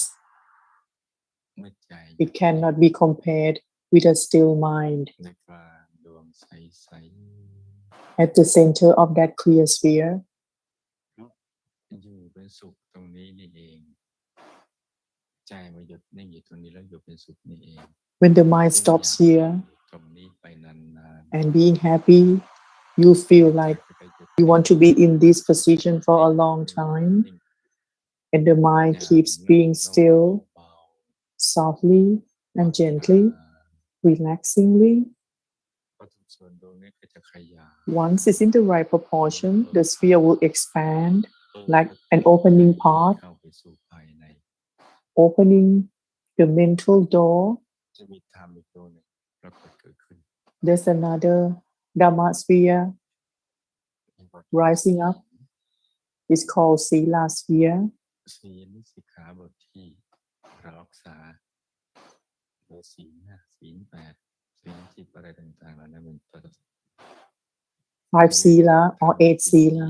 เมื่อใจ it cannot be compared with a still mind. ในกลางดวงใส At the center of that clear sphere, ๆอยู่เป็นสุขตรงนี้นี่เอง ใจมาหยุดนิ่งอยู่ตรงนี้แล้วอยู่เป็นสุขนี่เอง when the mind stops here ตรงนี้ไปนาน and being happy, you feel like you want to be in this position for a long time, and the mind keeps being still, softly and gently, relaxingly. พอทุกส่วนดวงนี้ก็จะขยาย Once it's in the right proportion, the sphere will expand like an opening path, เข้าไปสู่ภายใน opening the mental door. จะมีธรรมอีกตัวหนึ่งปรากฏเกิดขึ้น There's another Dhamma sphere rising up. It's called Sila sphere. ศีลสิกขาบทที่เรารักษาโดยศีลนะศีล8ศีล10อะไรต่างๆเหล่านั้นเป็นต้น Five Sila or eight Sila,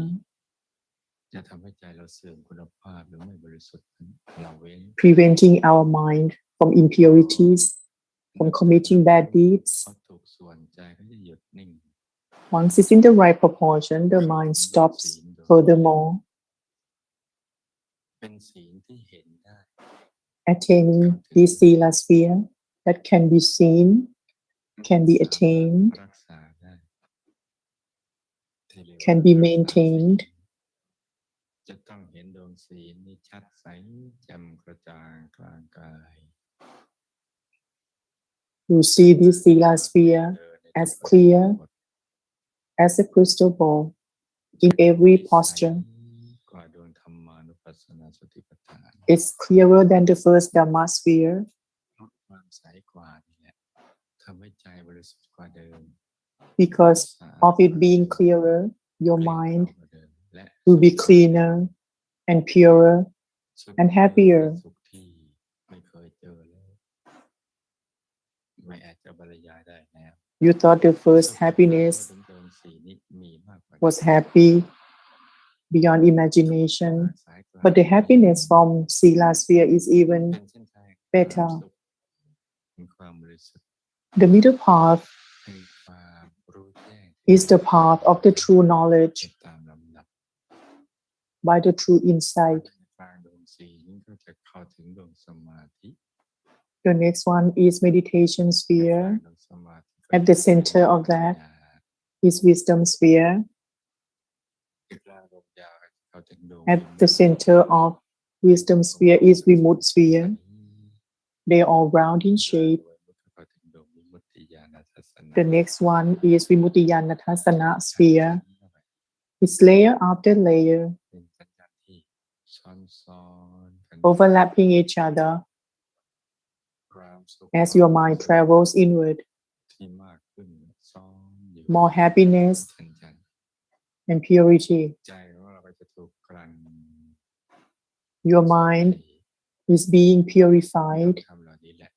จะทำให้ใจเราเสื่อมคุณภาพหรือไม่บริสุทธิ์เราเว้น preventing our mind from impurities, from committing bad พ deeds. อถูกส่วนใจก็จะหยุดนิ่ง Once it's in the right proportion, the mind stops furthermore, เป็นศีลที่เห็นได้ attaining this Sila sphere that can be seen, can be attained, รักษาได้ที่เรียกว่า can be maintained. จะต้องเห็นดวงศีลนี่ชัดใสแจ่มกระจ่างกลางกาย You see this Sila sphere as clear as a crystal ball in every posture. กว่าดวงธรรมานุปัสสนาสติปัฏฐาน It's clearer than the first Dhamma sphere ความใสกว่านี่แหละทำให้ใจบริสุทธิ์กว่าเดิม because of it being clearer. Your mind กว่าเดิมและ will be cleaner and purer สุข and happier. สุขที่ไม่เคยเจอเลยไม่อาจจะบรรยายได้แล้ว You thought the first happiness ดวงศีลนี้มีมากกว่า was happy beyond imagination, but the happiness from Sila sphere is เป็ even นเส้นทาง better. ความสุขเป็นความบริสุทธิ์ The middle path เป็นความรู้แจ้ง is the path of the true knowledge ตามลำดับ by the true insight. กลางดวงศีลก็จะเข้าถึงดวงสมาธิ The next one is meditation กลาง sphere. ดวงสมาธิ At the center of that is wisdom sphere. กลางดวงยาวเข้าถึงดวง At the center of wisdom sphere is Vimut sphere. They are all round in shape. เข้าถึงดวงวิมุตติญาณทัศนะ The next one is Vimuttiyanatthasana sphere. It's layer after layer, เป็นสัญญาณที่ซ้อนๆกัน overlapping each other ความสุข as your mind travels inward. ที่มากขึ้นซ้อนอยู่ More happiness สัญญาณ and purity. ใจของเราก็จะถูกกลั่น Your mind is being purified ทำเหล่านี้แหละ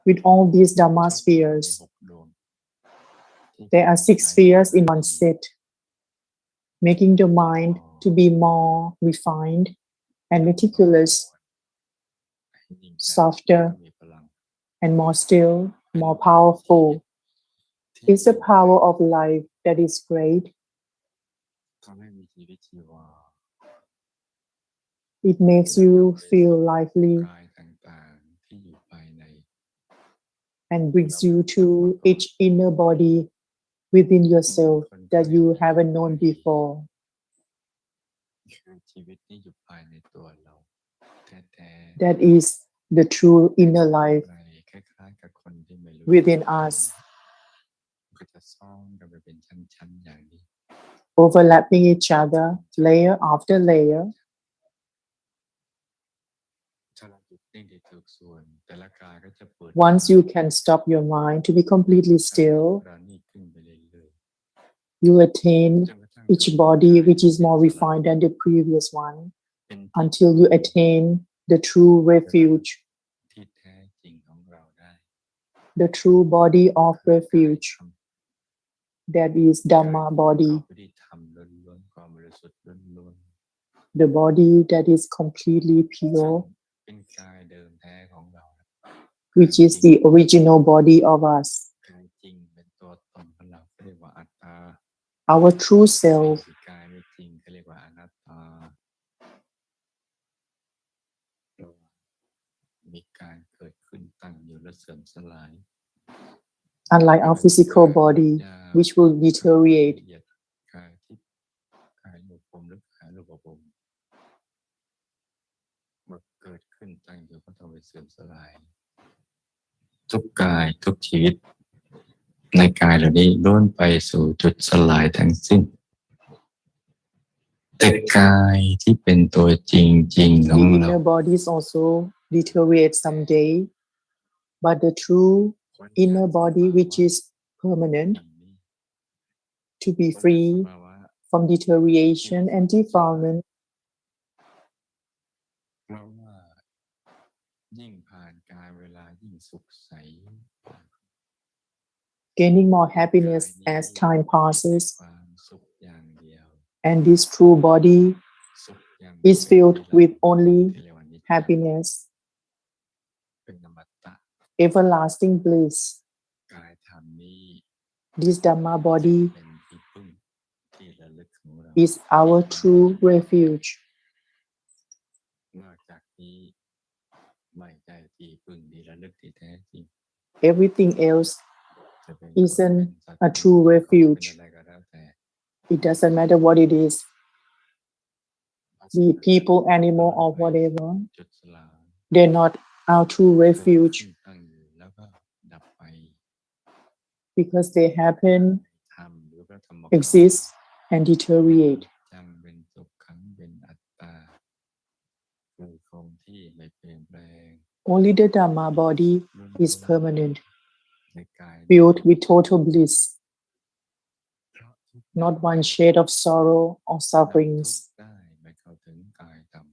with all these Dhamma ใน spheres. 6 ดวงที่ There are 6 spheres in one set, making the mind to be more refined and meticulous, ให้นิ่ง softer มีพลัง and more still, more powerful. ที่ It's the power of life that is great. ทำให้มีชีวิตชีวา It makes you feel lively กายต่างๆที่อยู่ภายใน and brings you to each inner body within yourself that you haven't known before. คือชีวิตนี้อยู่ภายในตัวเราแท้ That is the true inner life ๆอะไรคล้ายๆกับคนที่ไม่รู้ within us, ก็จะซ่อนกันไปเป็นชั้นๆอย่างนี้ overlapping each other, layer after layer. ถ้าเราหยุดนิ่งได้ถูกส่วนแต่ละกายก็จะเปิด Once you can stop your mind to be completely still, เรานี่ขึ้นไปเรื่อย you attain ๆจนกระทั่ง each body which is more refined than the previous one, until you attain the true refuge, ที่แท้จริงของเราได้ the true body of refuge, that is Dhamma เข้า body, ไปที่ธรรมล้วนๆความบริสุทธิ์ล้วน the body that is completely ๆ pure, เป็นกายเดิมแท้ของเรา which is the original body of us, กายจริงเป็นตัวตนของเราเรียกว่าอัตตา our true self. กายไม่จริงเขาเรียกว่าอนัตตามีการเกิดขึ้นตั้งอยู่และเสื่อมสลาย Unlike our physical body, which will deteriorate, กายทิพย์กายรูปภพหรือกายรูปภพเมื่อเกิดขึ้นตั้งอยู่ก็ต้องไปเสื่อมสลาย ทุกกายทุกชีวิตในกายเหล่านี้ล้วนไปสู่จุดสลายทั้งสิ้นแต่กายที่เป็นตัวจริงๆข the องเรา inner bodies also deteriorate someday, but the true inner body, which is permanent, to be free from deterioration and defilement, เพราะว่ายิ่งผ่านการเวลายิ่งสุขใส gaining more happiness as time passes, ความสุขอย่างเดียว and this true body สุขอย่างเดียว is filled with only ที่เรียกว่านิจจัง happiness, เป็นอมตะ everlasting bliss. กายธรรมนี้ This Dhamma body เป็นที่พึ่งที่ระลึกของเรา is our true refuge. นอกจากนี้ไม่ใช่ที่พึ่งที่ระลึกที่แท้จริง Everything else จะเป็น isn't สัตว์ a true เป็น refuge. อะไรก็แล้วแต่ It doesn't matter what it is, be it people, animal, or whatever. จุดสลาย They're not our true เกิด refuge ขึ้นตั้งอยู่แล้วก็ดับไป because they happen, ธรรมหรือพระธรรม exist, and deteriorate. จังเป็นสุขขังเป็นอัตตาคือคงที่ไม่เปลี่ยนแปลง Only the Dhamma body is permanent, ในกาย filled with total bliss, เพราะทุก not one shade of sorrow or ทุก sufferings. ได้ไม่เข้าถึงกายธรรม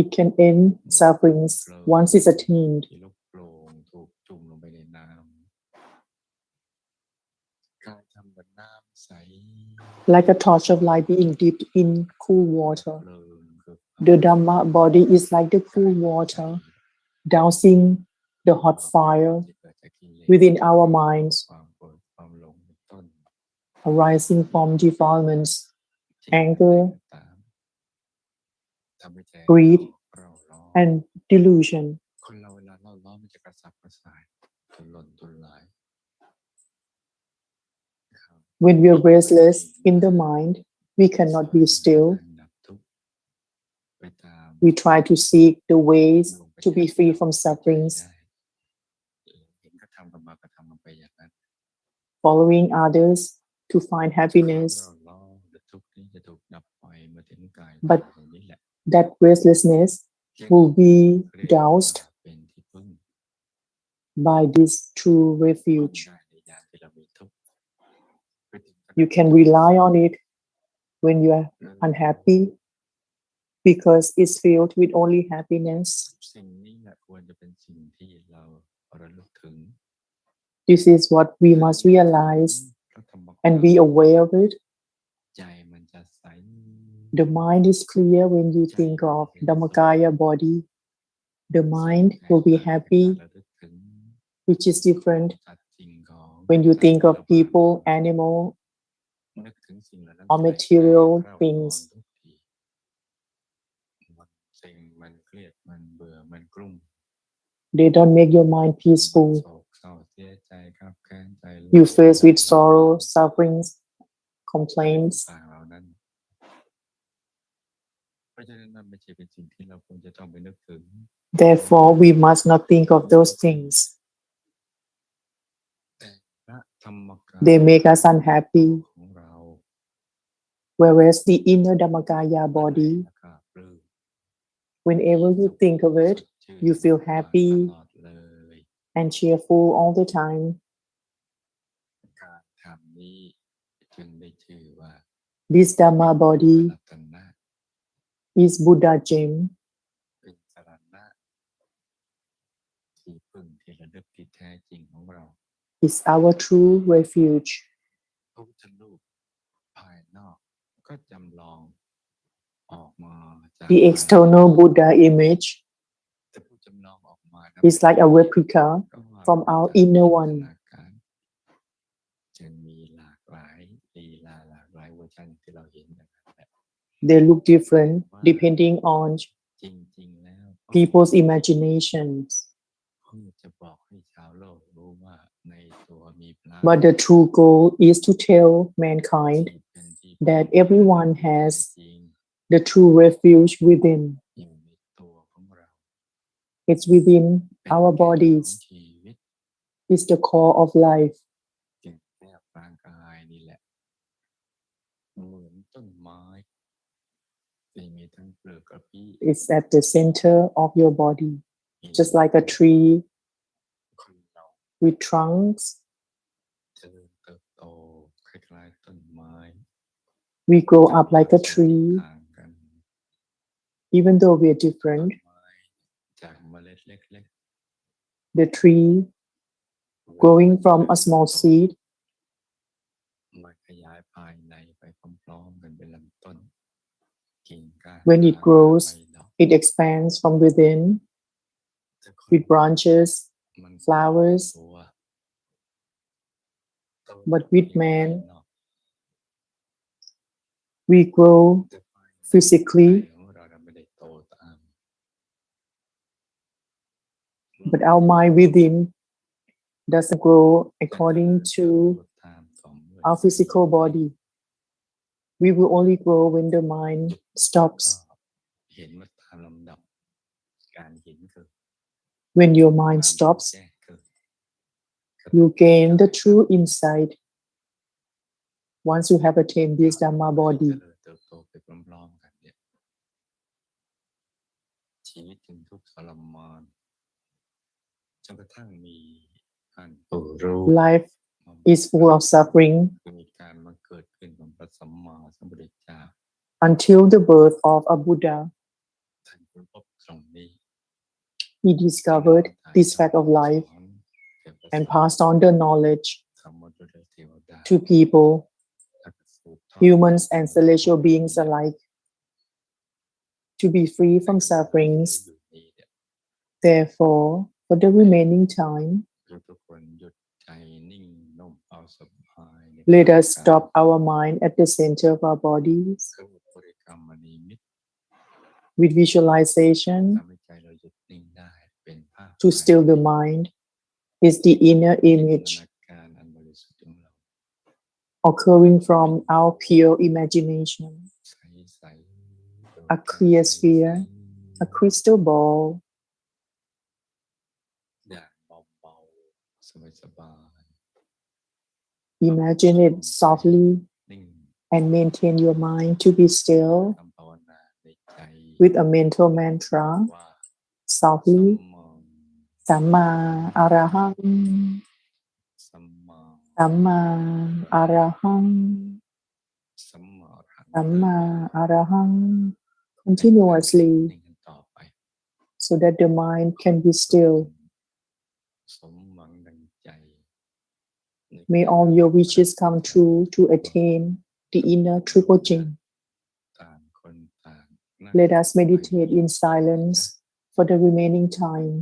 It can end sufferings once it's attained. ที่ลุกโปร่งถูกจุ่มลงไปในน้ำกายธรรมบนน้ำใส Like a torch of light being dipped in cool water, เพลิงคือ the Dhamma body is like the cool water, dousing the hot fire ที่เกิดจากกิเลส within our minds, ความโกรธความหลงเป็นต้น arising from defilements, ที่ anger, ตามทำให้ใจ greed, เราร้อน and delusion. คนเราเวลาเราร้อนมันจะกระสับกระส่ายทุรนทุราย When we are restless in the mind, we cannot be still. ดับทุกข์ไปตาม We try to seek the ways to be free from sufferings, เห็นก็ทำกันมาก็ทำกันไปอย่างนั้น following others to find เรา happiness. ร้อนหรือทุกข์นี้จะถูกดับไปเมื่อถึงกาย But อย่างนี้แหละ that restlessness will be doused เป็นที่พึ่ง by this true refuge. ได้ในยามที่เรามีทุกข์ไปถึงขนาด You can rely on it when you are unhappy because it's filled with only happiness. สิ่งนี้แหละควรจะเป็นสิ่งที่เราระลึกถึง This is what we must realize พระธรรม and be aware of it. ใจมันจะใส The mind is clear when you think of Dhammakaya body. The mind will be happy, ระลึกถึง which is different สัตว์สิ่งของ when you think of people, animal, นึกถึงสิ่งเหล่านั้น or material เรา things. ทุกทีมันสิ่งมันเครียดมันเบื่อมันกลุ้ม They don't make your mind โศ peaceful. กเศร้าเสียใจครับแค้นใจ You face with sorrow, sufferings, complaints. ต่างๆเหล่านั้นเพราะฉะนั้นมันไม่ใช่เป็นสิ่งที่เราควรจะต้องไปนึกถึง Therefore, we must not think of those things. แต่พระธรรมกาย They make us unhappy. ของเรา Whereas the inner Dhammakaya body, ก็ปลื้ม whenever you think of it, you feel happy ตลอดเลย and cheerful all the time. การทำนี้จึงได้ชื่อว่า This Dhamma พ body ระรัตนะ is Buddha gem, เป็นสรณะที่พึ่งที่ระลึกที่แท้จริงของเรา is our true refuge. พระพุทธรูปภายนอกก็จำลองออกมาจาก The ภายนอก external Buddha image แต่ผู้จำลองออกมานั้น is like a replica ก็ว่า from our จาก inner จินต one. นาการจะมีหลากหลายลีลาหลากหลายเวอร์ชันที่เราเห็นอย่างนั้นแหละ They look different depending on จริงๆแล้ว people's imaginations. เพื่อจะบอกให้ชาวโลกรู้ว่าในตัวมีพระ But the true goal is to tell ที่ mankind เป็นที่ that everyone ที่แท้ has จริง the true refuge within. อยู่ในตัวของเรา It's within เป็น our แก่นของ bodies. ชีวิต It's the core of life. จึงแนบร่างกายนี่แหละเหมือนต้นไม้ที่มีทั้งเปลือกกระพี้ It's at the center of your body, มี just like a tree คนเรา with trunks. เจริญเติบโตคล้ายๆต้นไม้ We grow จะ up มี ลั like ก a ษณะ tree, ต่างกัน even though we are ต้น different. ไม้จากเมล็ดเล็ก The tree ๆ growing from a เจริญ small เติบโต seed, มาขยายภายในไปพร้อมๆกันเป็นลำต้นกิ่งก้าน when it ราก grows, ใบดอก it expands from within จะค่อย with branches, มัน flowers. ตัวโต But with จากภาย man, นอก we grow แต่ภายใน physically, ใจของเราไม่ได้โตตาม but our mind within doesn't grow แต่ถ้า according เรา to โตตามของเมื่อ our ใจ physical body. We will only grow when the mind ก็ stops. เห็นมาตามลำดับการเห็นคือ When your ควา mind มรู้ stops, แจ้งคือ you gain the true insight once you have attained this Dhamma เจ body. ริญเติบโตไปพร้อมๆกันเนี่ยชีวิตจึงทุกข์ทรมานจนกระทั่งมีการผู้รู้ Life มา is full of suffering คือมีการมาเกิดขึ้นของพระสัมมาสัมพุทธเจ้า until the birth of a Buddha. ท่านค้นพบตรงนี้ He discovered this fact of life and passed on the knowledge ธรรมดุลเทวดา to people, และก็สืบทอด humans and celestial beings alike, to be free from sufferings. อยู่นี่เนี่ย Therefore, for the remaining time, ทุกคนหยุดใจนิ่งนุ่มเอาสบายใน let us stop our mind at the center of our bodies คือบริกรรมนิมิต with visualization ทำให้ใจเราหยุดนิ่งได้เป็นภาพ to still the mind is the inner จินต image นาการอันบริสุทธิ์ของเรา occurring from our pure imagination, ใสๆ a clear sphere, a crystal ball. อย่างเบาๆสบาย Imagine it softly ๆนิ่ง and maintain your mind to be still ทำภาวนาในใจ with a mental mantra ว่า softly สัมมา Samma Arahang สัมมา Samma Arahang สัมมาอรหัง Samma Arahang เป็นการ continuously นิ่งกันต่อไป so that the mind can be still. สมหวังดังใจ May all your wishes come true to attain the inner triple gem. ต่างคนต่างนั่ง Let us meditate in silence for the remaining time.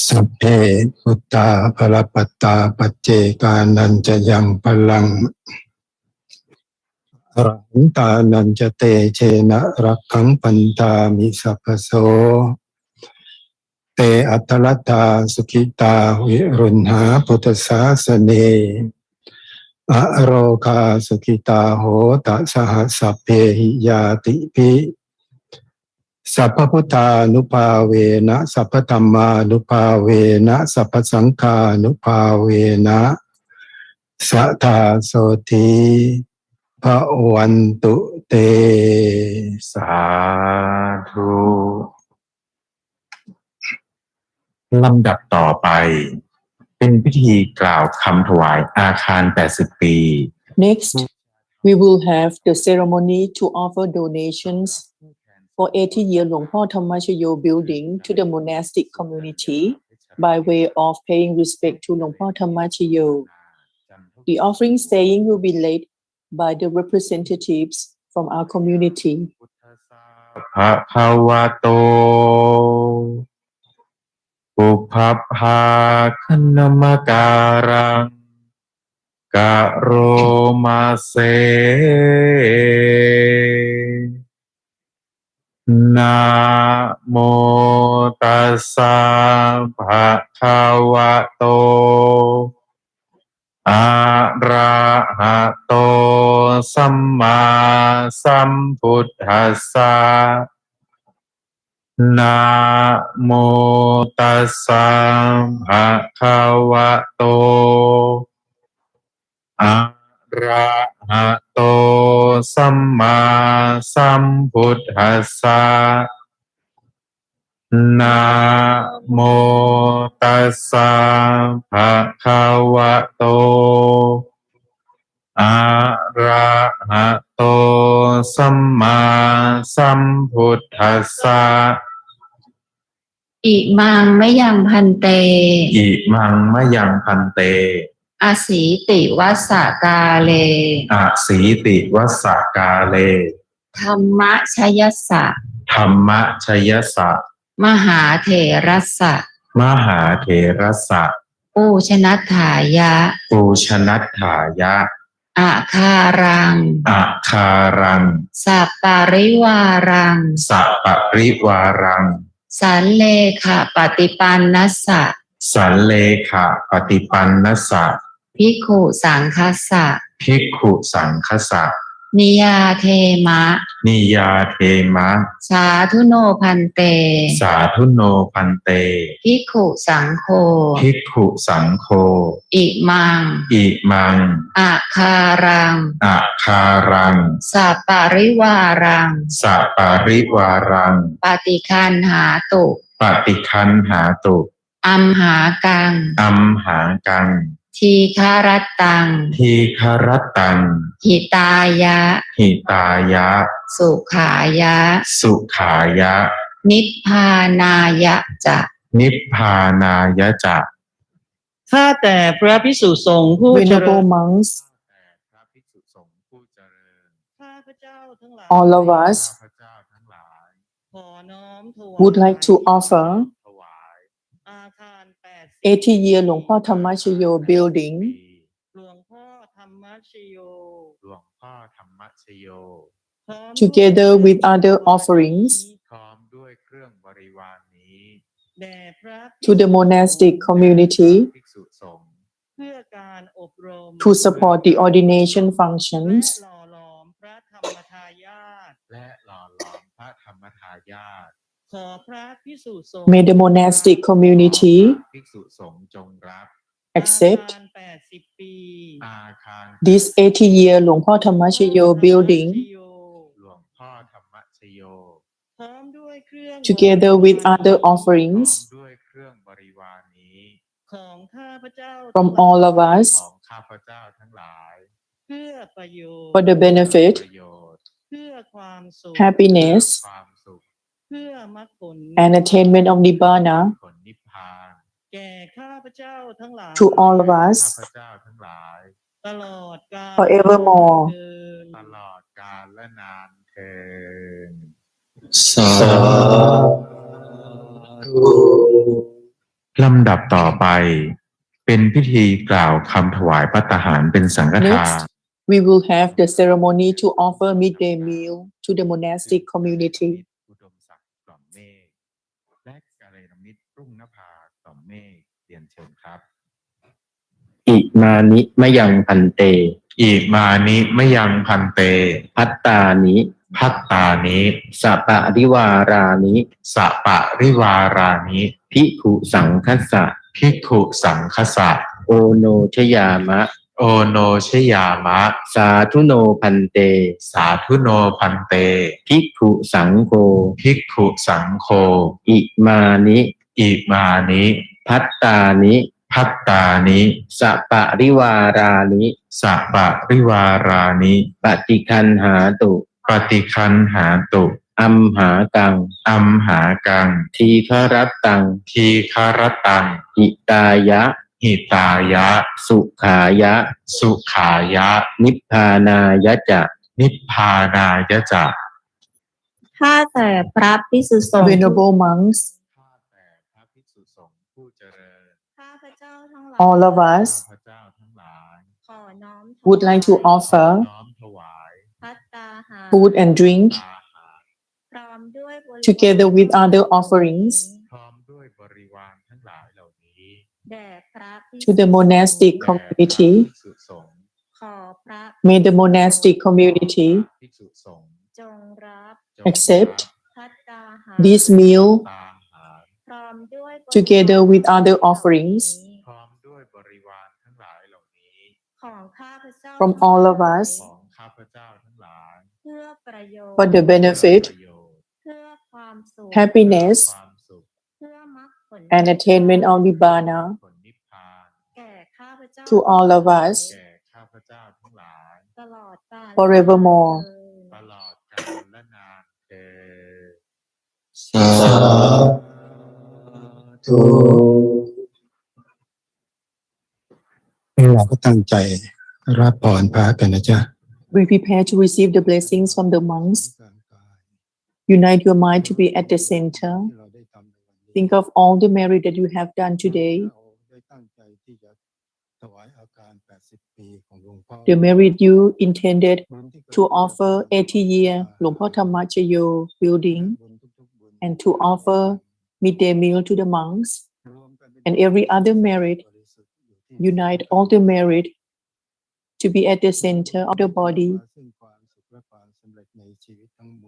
สัพเพพุทธาภรปัตตาปัจเจกานันจะยังพลังอรหันตานันจะเตเชนะรักขังปันตามิสัพพโสเตอัตตลัตตาสุขิตาวิรุณหาพุทธศาสเนอโรคาสุขิตาโหตสหัสสัพเพหิยาติภิสัพพพุทธานุภาเวนะสัพพธัมมานุภาเวนะสัพพสังฆานุภาเวนะสัทธาโสธีภวันตุเตสาธุลำดับต่อไปเป็นพิธีกล่าวคำถวายอาคาร80 ปี Next, we will have the ceremony to offer donations for 80-year Luang Por Thammachayo building to the monastic community by way of paying respect to Luang Por Thammachayo. The offering saying will be led by the representatives from our community. ภะคะวะโตปุพพภาคณมการังกะโรมาเสนะโมตัสสะภะคะวะโตอะระหะโตสัมมาสัมพุทธัสสะนะโมตัสสะภะคะวะโตอะระหะโตสัมมาสัมพุทธัสสะนะโมตัสสะภะคะวะโตอะระหะโตสัมมาสัมพุทธัสสะอิมังมะยังพันเตอิมังมะยังพันเตอสีติวัสสกาเลอสีติวัสสกาเลธัมมชยสสะธัมมชยสสะมหาเถรัสสะมหาเถรัสสะปูชนัฏฐายะปูชนัฏฐายะอาคารังอาคารังสัปปาริวารังสัปปะริวารังสันเลขะปฏิปันนัสสะสันเลขะปฏิปันนัสสะภิกขุสังคัสสะภิกขุสังคสะนิยาเทมะนิยาเทมะสาธุโนพันเตสาธุโนพันเตภิกขุสังโฆภิกขุสังโฆอิมังอิมังอาคารังอาคารังสัปปาริวารังสัปปาริวารังปฏิคันหาตุปฏิคันหาตุอัมหากังอัมหากังทีคารตังทีคารตังหิตายะหิตายะสุขายะสุขายะนิพพานายะจะนิพพานายะจะข้าแต่พระภิกษุสงฆ์ผู้เจริญ Venerable monks, all of us would like to offer 80-year Luang Por Thammachayo building together with other offerings to the monastic community to support the ordination functions May the monastic community accept this 80-year Luang Por Thammachayo building together with other offerings from all of us for the benefit, happiness, and attainment of Nibbana to all of us forevermore. สาธุ ลำดับต่อไปเป็นพิธีกล่าวคำถวายภัตตาหารเป็นสังฆทาน Next, we will have the ceremony to offer midday meal to the monastic community. อุดมศักดิ์กล่อมเมฆและกัลยาณมิตรรุ่งนภากล่อมเมฆเรียนเชิญครับ อิมานิมะยังพันเต อิมานิมะยังพันเต พัตตานิ ภัตตานิ สัปปะริวารานิ สัปปะริวารานิ ภิกขุสังคัสสะ ภิกขุสังคสะ โอโนชยามะ โอโนชยามะ สาธุโนพันเต สาธุโนพันเต ภิกขุสังโฆ ภิกขุสังโฆ อิมานิ อิมานิ พัตตานิ ภัตตานิ สัปปะริวารานิ สัปปะริวารานิ ปฏิคันหาตุ ปฏิคันหาตุ อัมหากัง อัมหากัง ทีฆรัตตัง ทีคารตัง หิตายะ หิตายะ สุขายะ สุขายะ นิพพานายะจะ นิพพานายะจะ ข้าแต่พระภิกษุสงฆ์ Venerable monks, ข้าแต่พระภิกษุสงฆ์ผู้เจริญ ข้าพเจ้าทั้งหลาย all of ข้า us พเจ้าทั้งหลาย ขอน้อม would like to offer น้อมถวาย ภัตตาหาร food and drink อาหาร พร้อมด้วยบริวาร together with other offerings พร้อมด้วยบริวารทั้งหลายเหล่านี้ แด่พระภิกษุ to the monastic แด่พระ community. ภิกษุสงฆ์ ขอพระ May the monastic community ภิกษุสงฆ์ จงรับ จง accept ภัตตาหาร this meal ตาหาร พร้อมด้วยบริวาร together with other offerings พร้อมด้วยบริวารทั้งหลายเหล่านี้ ของข้าพเจ้า from all of us ของข้าพเจ้าทั้งหลาย เพื่อประโยชน์ for the benefit, ประโยชน์ เพื่อความสุข happiness, ความสุข เพื่อมรรคผล and attainment of Nibbana ผลนิพพาน แก่ข้าพเจ้า to all of us แก่ข้าพเจ้าทั้งหลาย ตลอดกาล forevermore. ตลอดกาลและนานเถิด สาธุ เราก็ตั้งใจรับพรพระกันนะจ๊ะ We prepare to receive the blessings from the monks. Unite your mind to be at the center. Think of all the merit that you have done today, the merit you intended to offer 80-year หลวงพ่อธรรมชโย building, and to offer midday meal to the monks, and every other merit. Unite all the merit to be at the center of the body.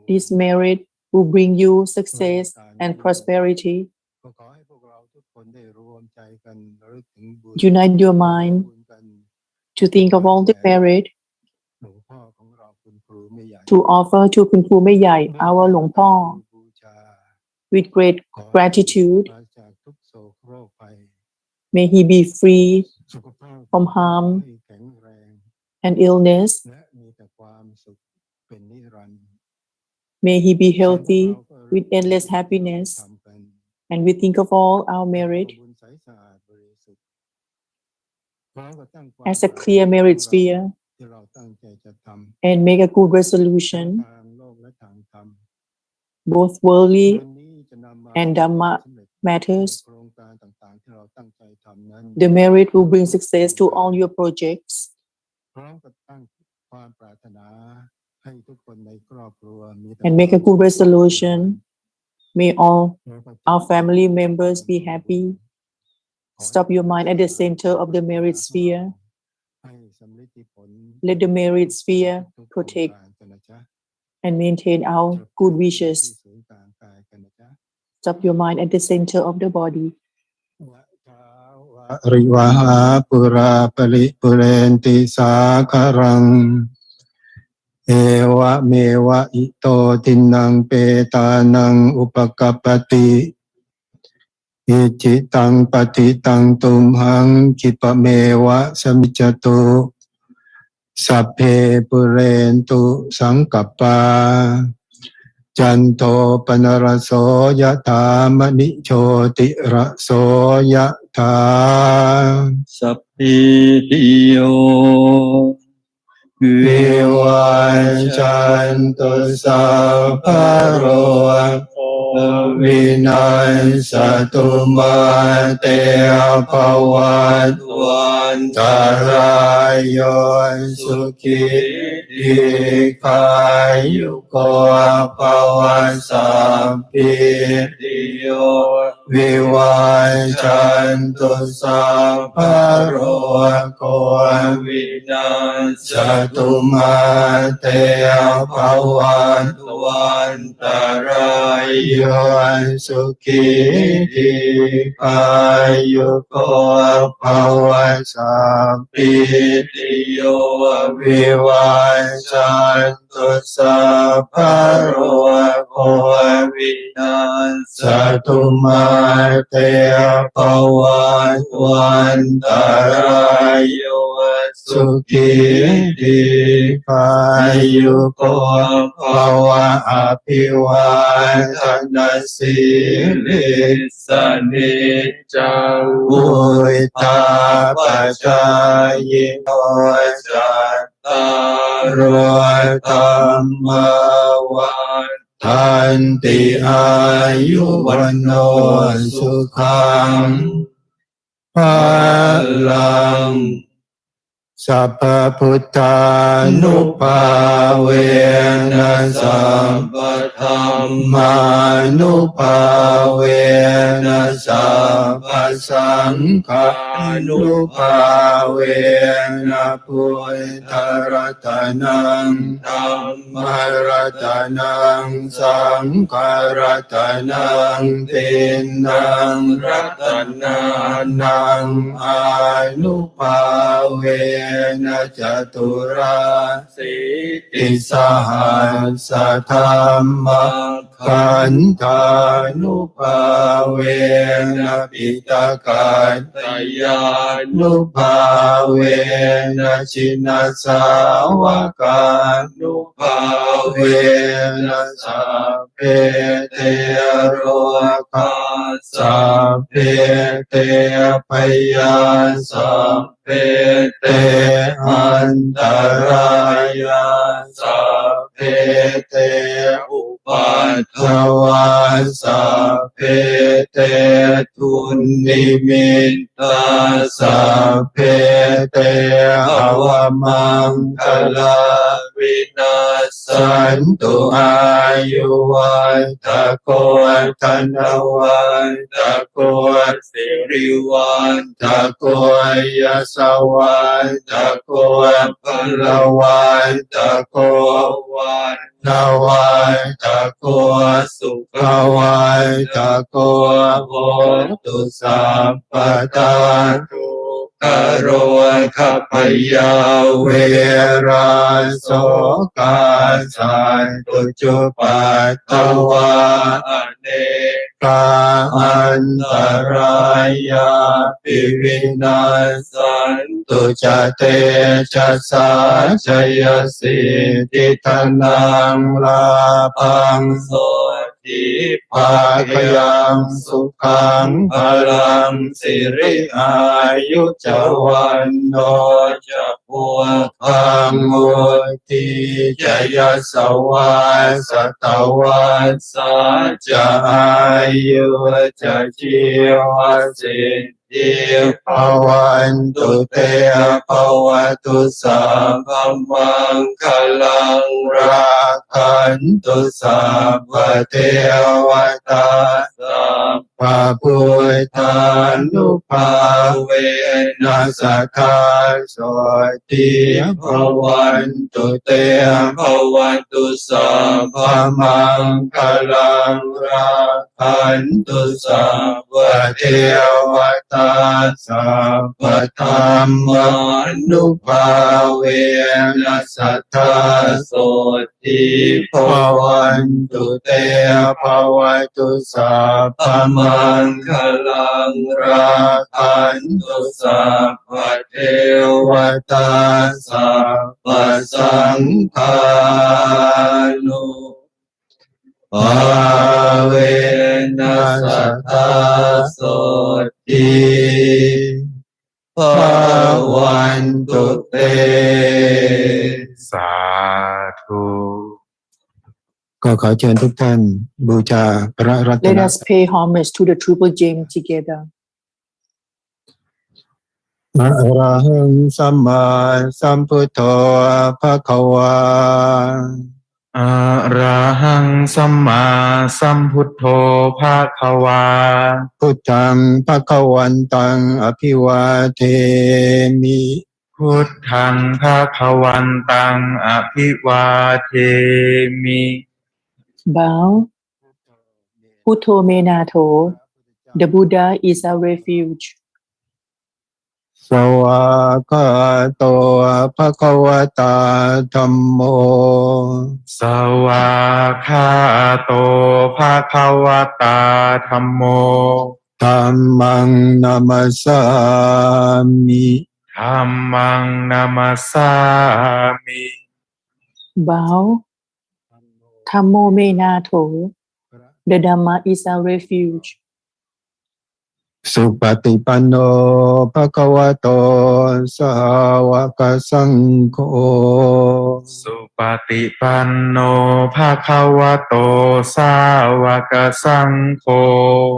This merit will bring you success and prosperity. Unite your mind to think of all the merit to offer to คุณครูแม่ใหญ่ our หลวงพ่อ with great gratitude. May he be free from harm and illness. May he be healthy with endless happiness. And we think of all our merit as a clear merit sphere and make a good resolution, both worldly and Dhamma matters. The merit will bring success to all your projects. And make a good resolution. May all our family members be happy. Stop your mind at the center of the merit sphere. Let the merit sphere protect and maintain our good wishes. Stop your mind at the center of the body. ริวหาปุราปริปุเรนติสาคารังเอวะเมวะอิโตทินังเปตานังอุปกัปปติอิจิตังปฏิตังตุมหังคิปะเมวะสมิจจตุสัพเพปุเรนตุสังกัปปาจันโทปนรสโสยถามณิโชติระโสยถาสัพพิติโยวิวัชชันตุสัพพะโรโค วินัสสตุมาเตภวัตวันตรายโยสุขิติขายุโกภวสัพพิติโยวิวัชชันตุสัพพะโรโควินาศตุมาเตภวันวันตรายโยสุขิติขายุโกภวสัพพิติโยวิวัชชันตุสัพพะโรโควินาศตุมาเตภวันวันตรายโยสุขิติขายุโกภวะอภิวาทนาสิลิสนิจังวุฒาปัจจายโนจัตตารโอธรรมวันทันติอายุวันโนสุขังภาลังสัพพุทธานุภาเวนะสัมปธัมมานุภาเวนะสัพพสังฆานุภาเวนะพุทธรัตนังธัมมรัตนังสังฆรัตนังตินังรัตนานังอานุภาเวนะจตุราสิติสหัสธรรมขันธานุภาเวนะปิตกัตตยานุภาเวนะชินาสาวกานุภาเวนะสัพเพเตโรคาสัพเพเตพยาสัพเพเตอันตรายาสัพเพเตอุปัฏฐวาสัพเพเตทุนนิมิตตาสัพเพเตอวมังคลาวินาสันตุอายุวันตะโกธนวันตะโกสิริวันตะโกยสวันตะโกพลวันตะโกวันนวันตะโกสุขวันตะโกโหตุสัพพทานุกโรคัพยาเวราโสกาสันตุจุปัตตวาอเนกาอันตรายาปิวินาสันตุจเตจัสสาชยสิทธิธนังลาภังโสติภาคยังสุขังพลังสิริอายุจวันโนจะพุพังมุติจยสวาสตวัสสะจะอายุจะชีวสิทธิภวันตุเตภวตุสัพพมังคลังราคันตุสัพพเทวตาสัพพพุทธานุภาเวนัสคาโสติภวันตุเตภวันตุสัพพมังคลังราคันตุสัพพเทวตาสัพพธรรมานุภาเวนัสธาโสติภวันตุเตภวตุสัพพมังคลังราคันตุสัพพเทวตาสัพพสังฆานุภาเวนัสธาโสติภวันตุเตสาธุข ก็ขอเชิญทุกท่านบูชาพระรัต Let น us pay homage to the triple gem together. อะระหังสัมมาสัมพุทโธภะคะวาอะระหังสัมมาสัมพุทโธภะคะวาพุทธังภะคะวันตังอภิวาเทมิพุทธังภะคะวันตังอภิวาเทมิ Bow. Putto Menato. The Buddha is our refuge. สวากขาโตภะคะวะตาธัมโมสวากขาโตภะคะวะตาธัมโมธัมมังนัมสสามิธัมมังนัมสสามิ Bow. Thammo Menato. The Dhamma is our refuge. สุปฏิปันโนภะคะวะโตสาวกสังโฆสุปฏิปันโนภะคะวะโตสาวกสังโฆ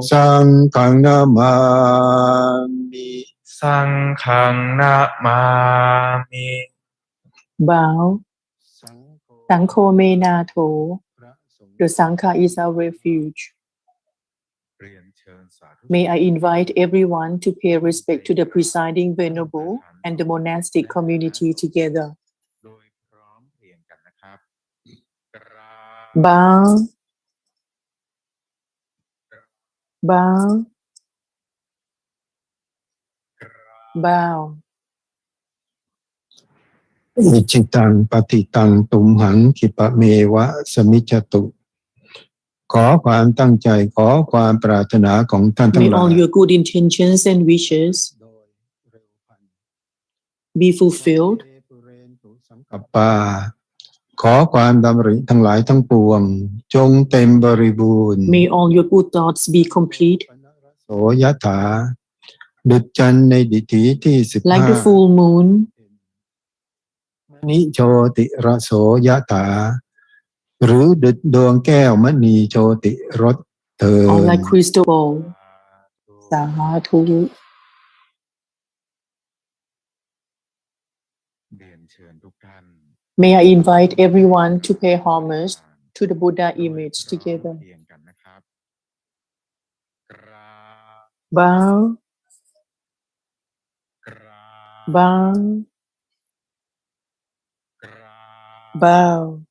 สังฆังนามามิสังฆังนามามิ Bow. Sankho Menato. The Sangha is our refuge. May I invite everyone to pay respect to the presiding venerable and the monastic community together. Bow. Bow. Bow. อิจิตังปฏิตังตุมหังคิปะเมวะสมิจจตุ ขอความตั้งใจขอความปรารถนาของท่านทั้ง May หลาย all your good intentions and wishes be fulfilled. กับปาขอความดำริทั้งหลายทั้งปวงจงเต็มบริบูรณ์ May all your good thoughts be complete. โสยถาดุจจันทร์ในดิถีที่15 Like the full moon. นิโชติระโสยถาหรือดุจดวงแก้วมณีโชติรสเถิ Or ด like crystal ball. Sadhu. เรียนเชิญทุกท่าน May I invite everyone to pay homage to the Buddha image together. เรียนกันนะครับ Bow. Bow. Bow.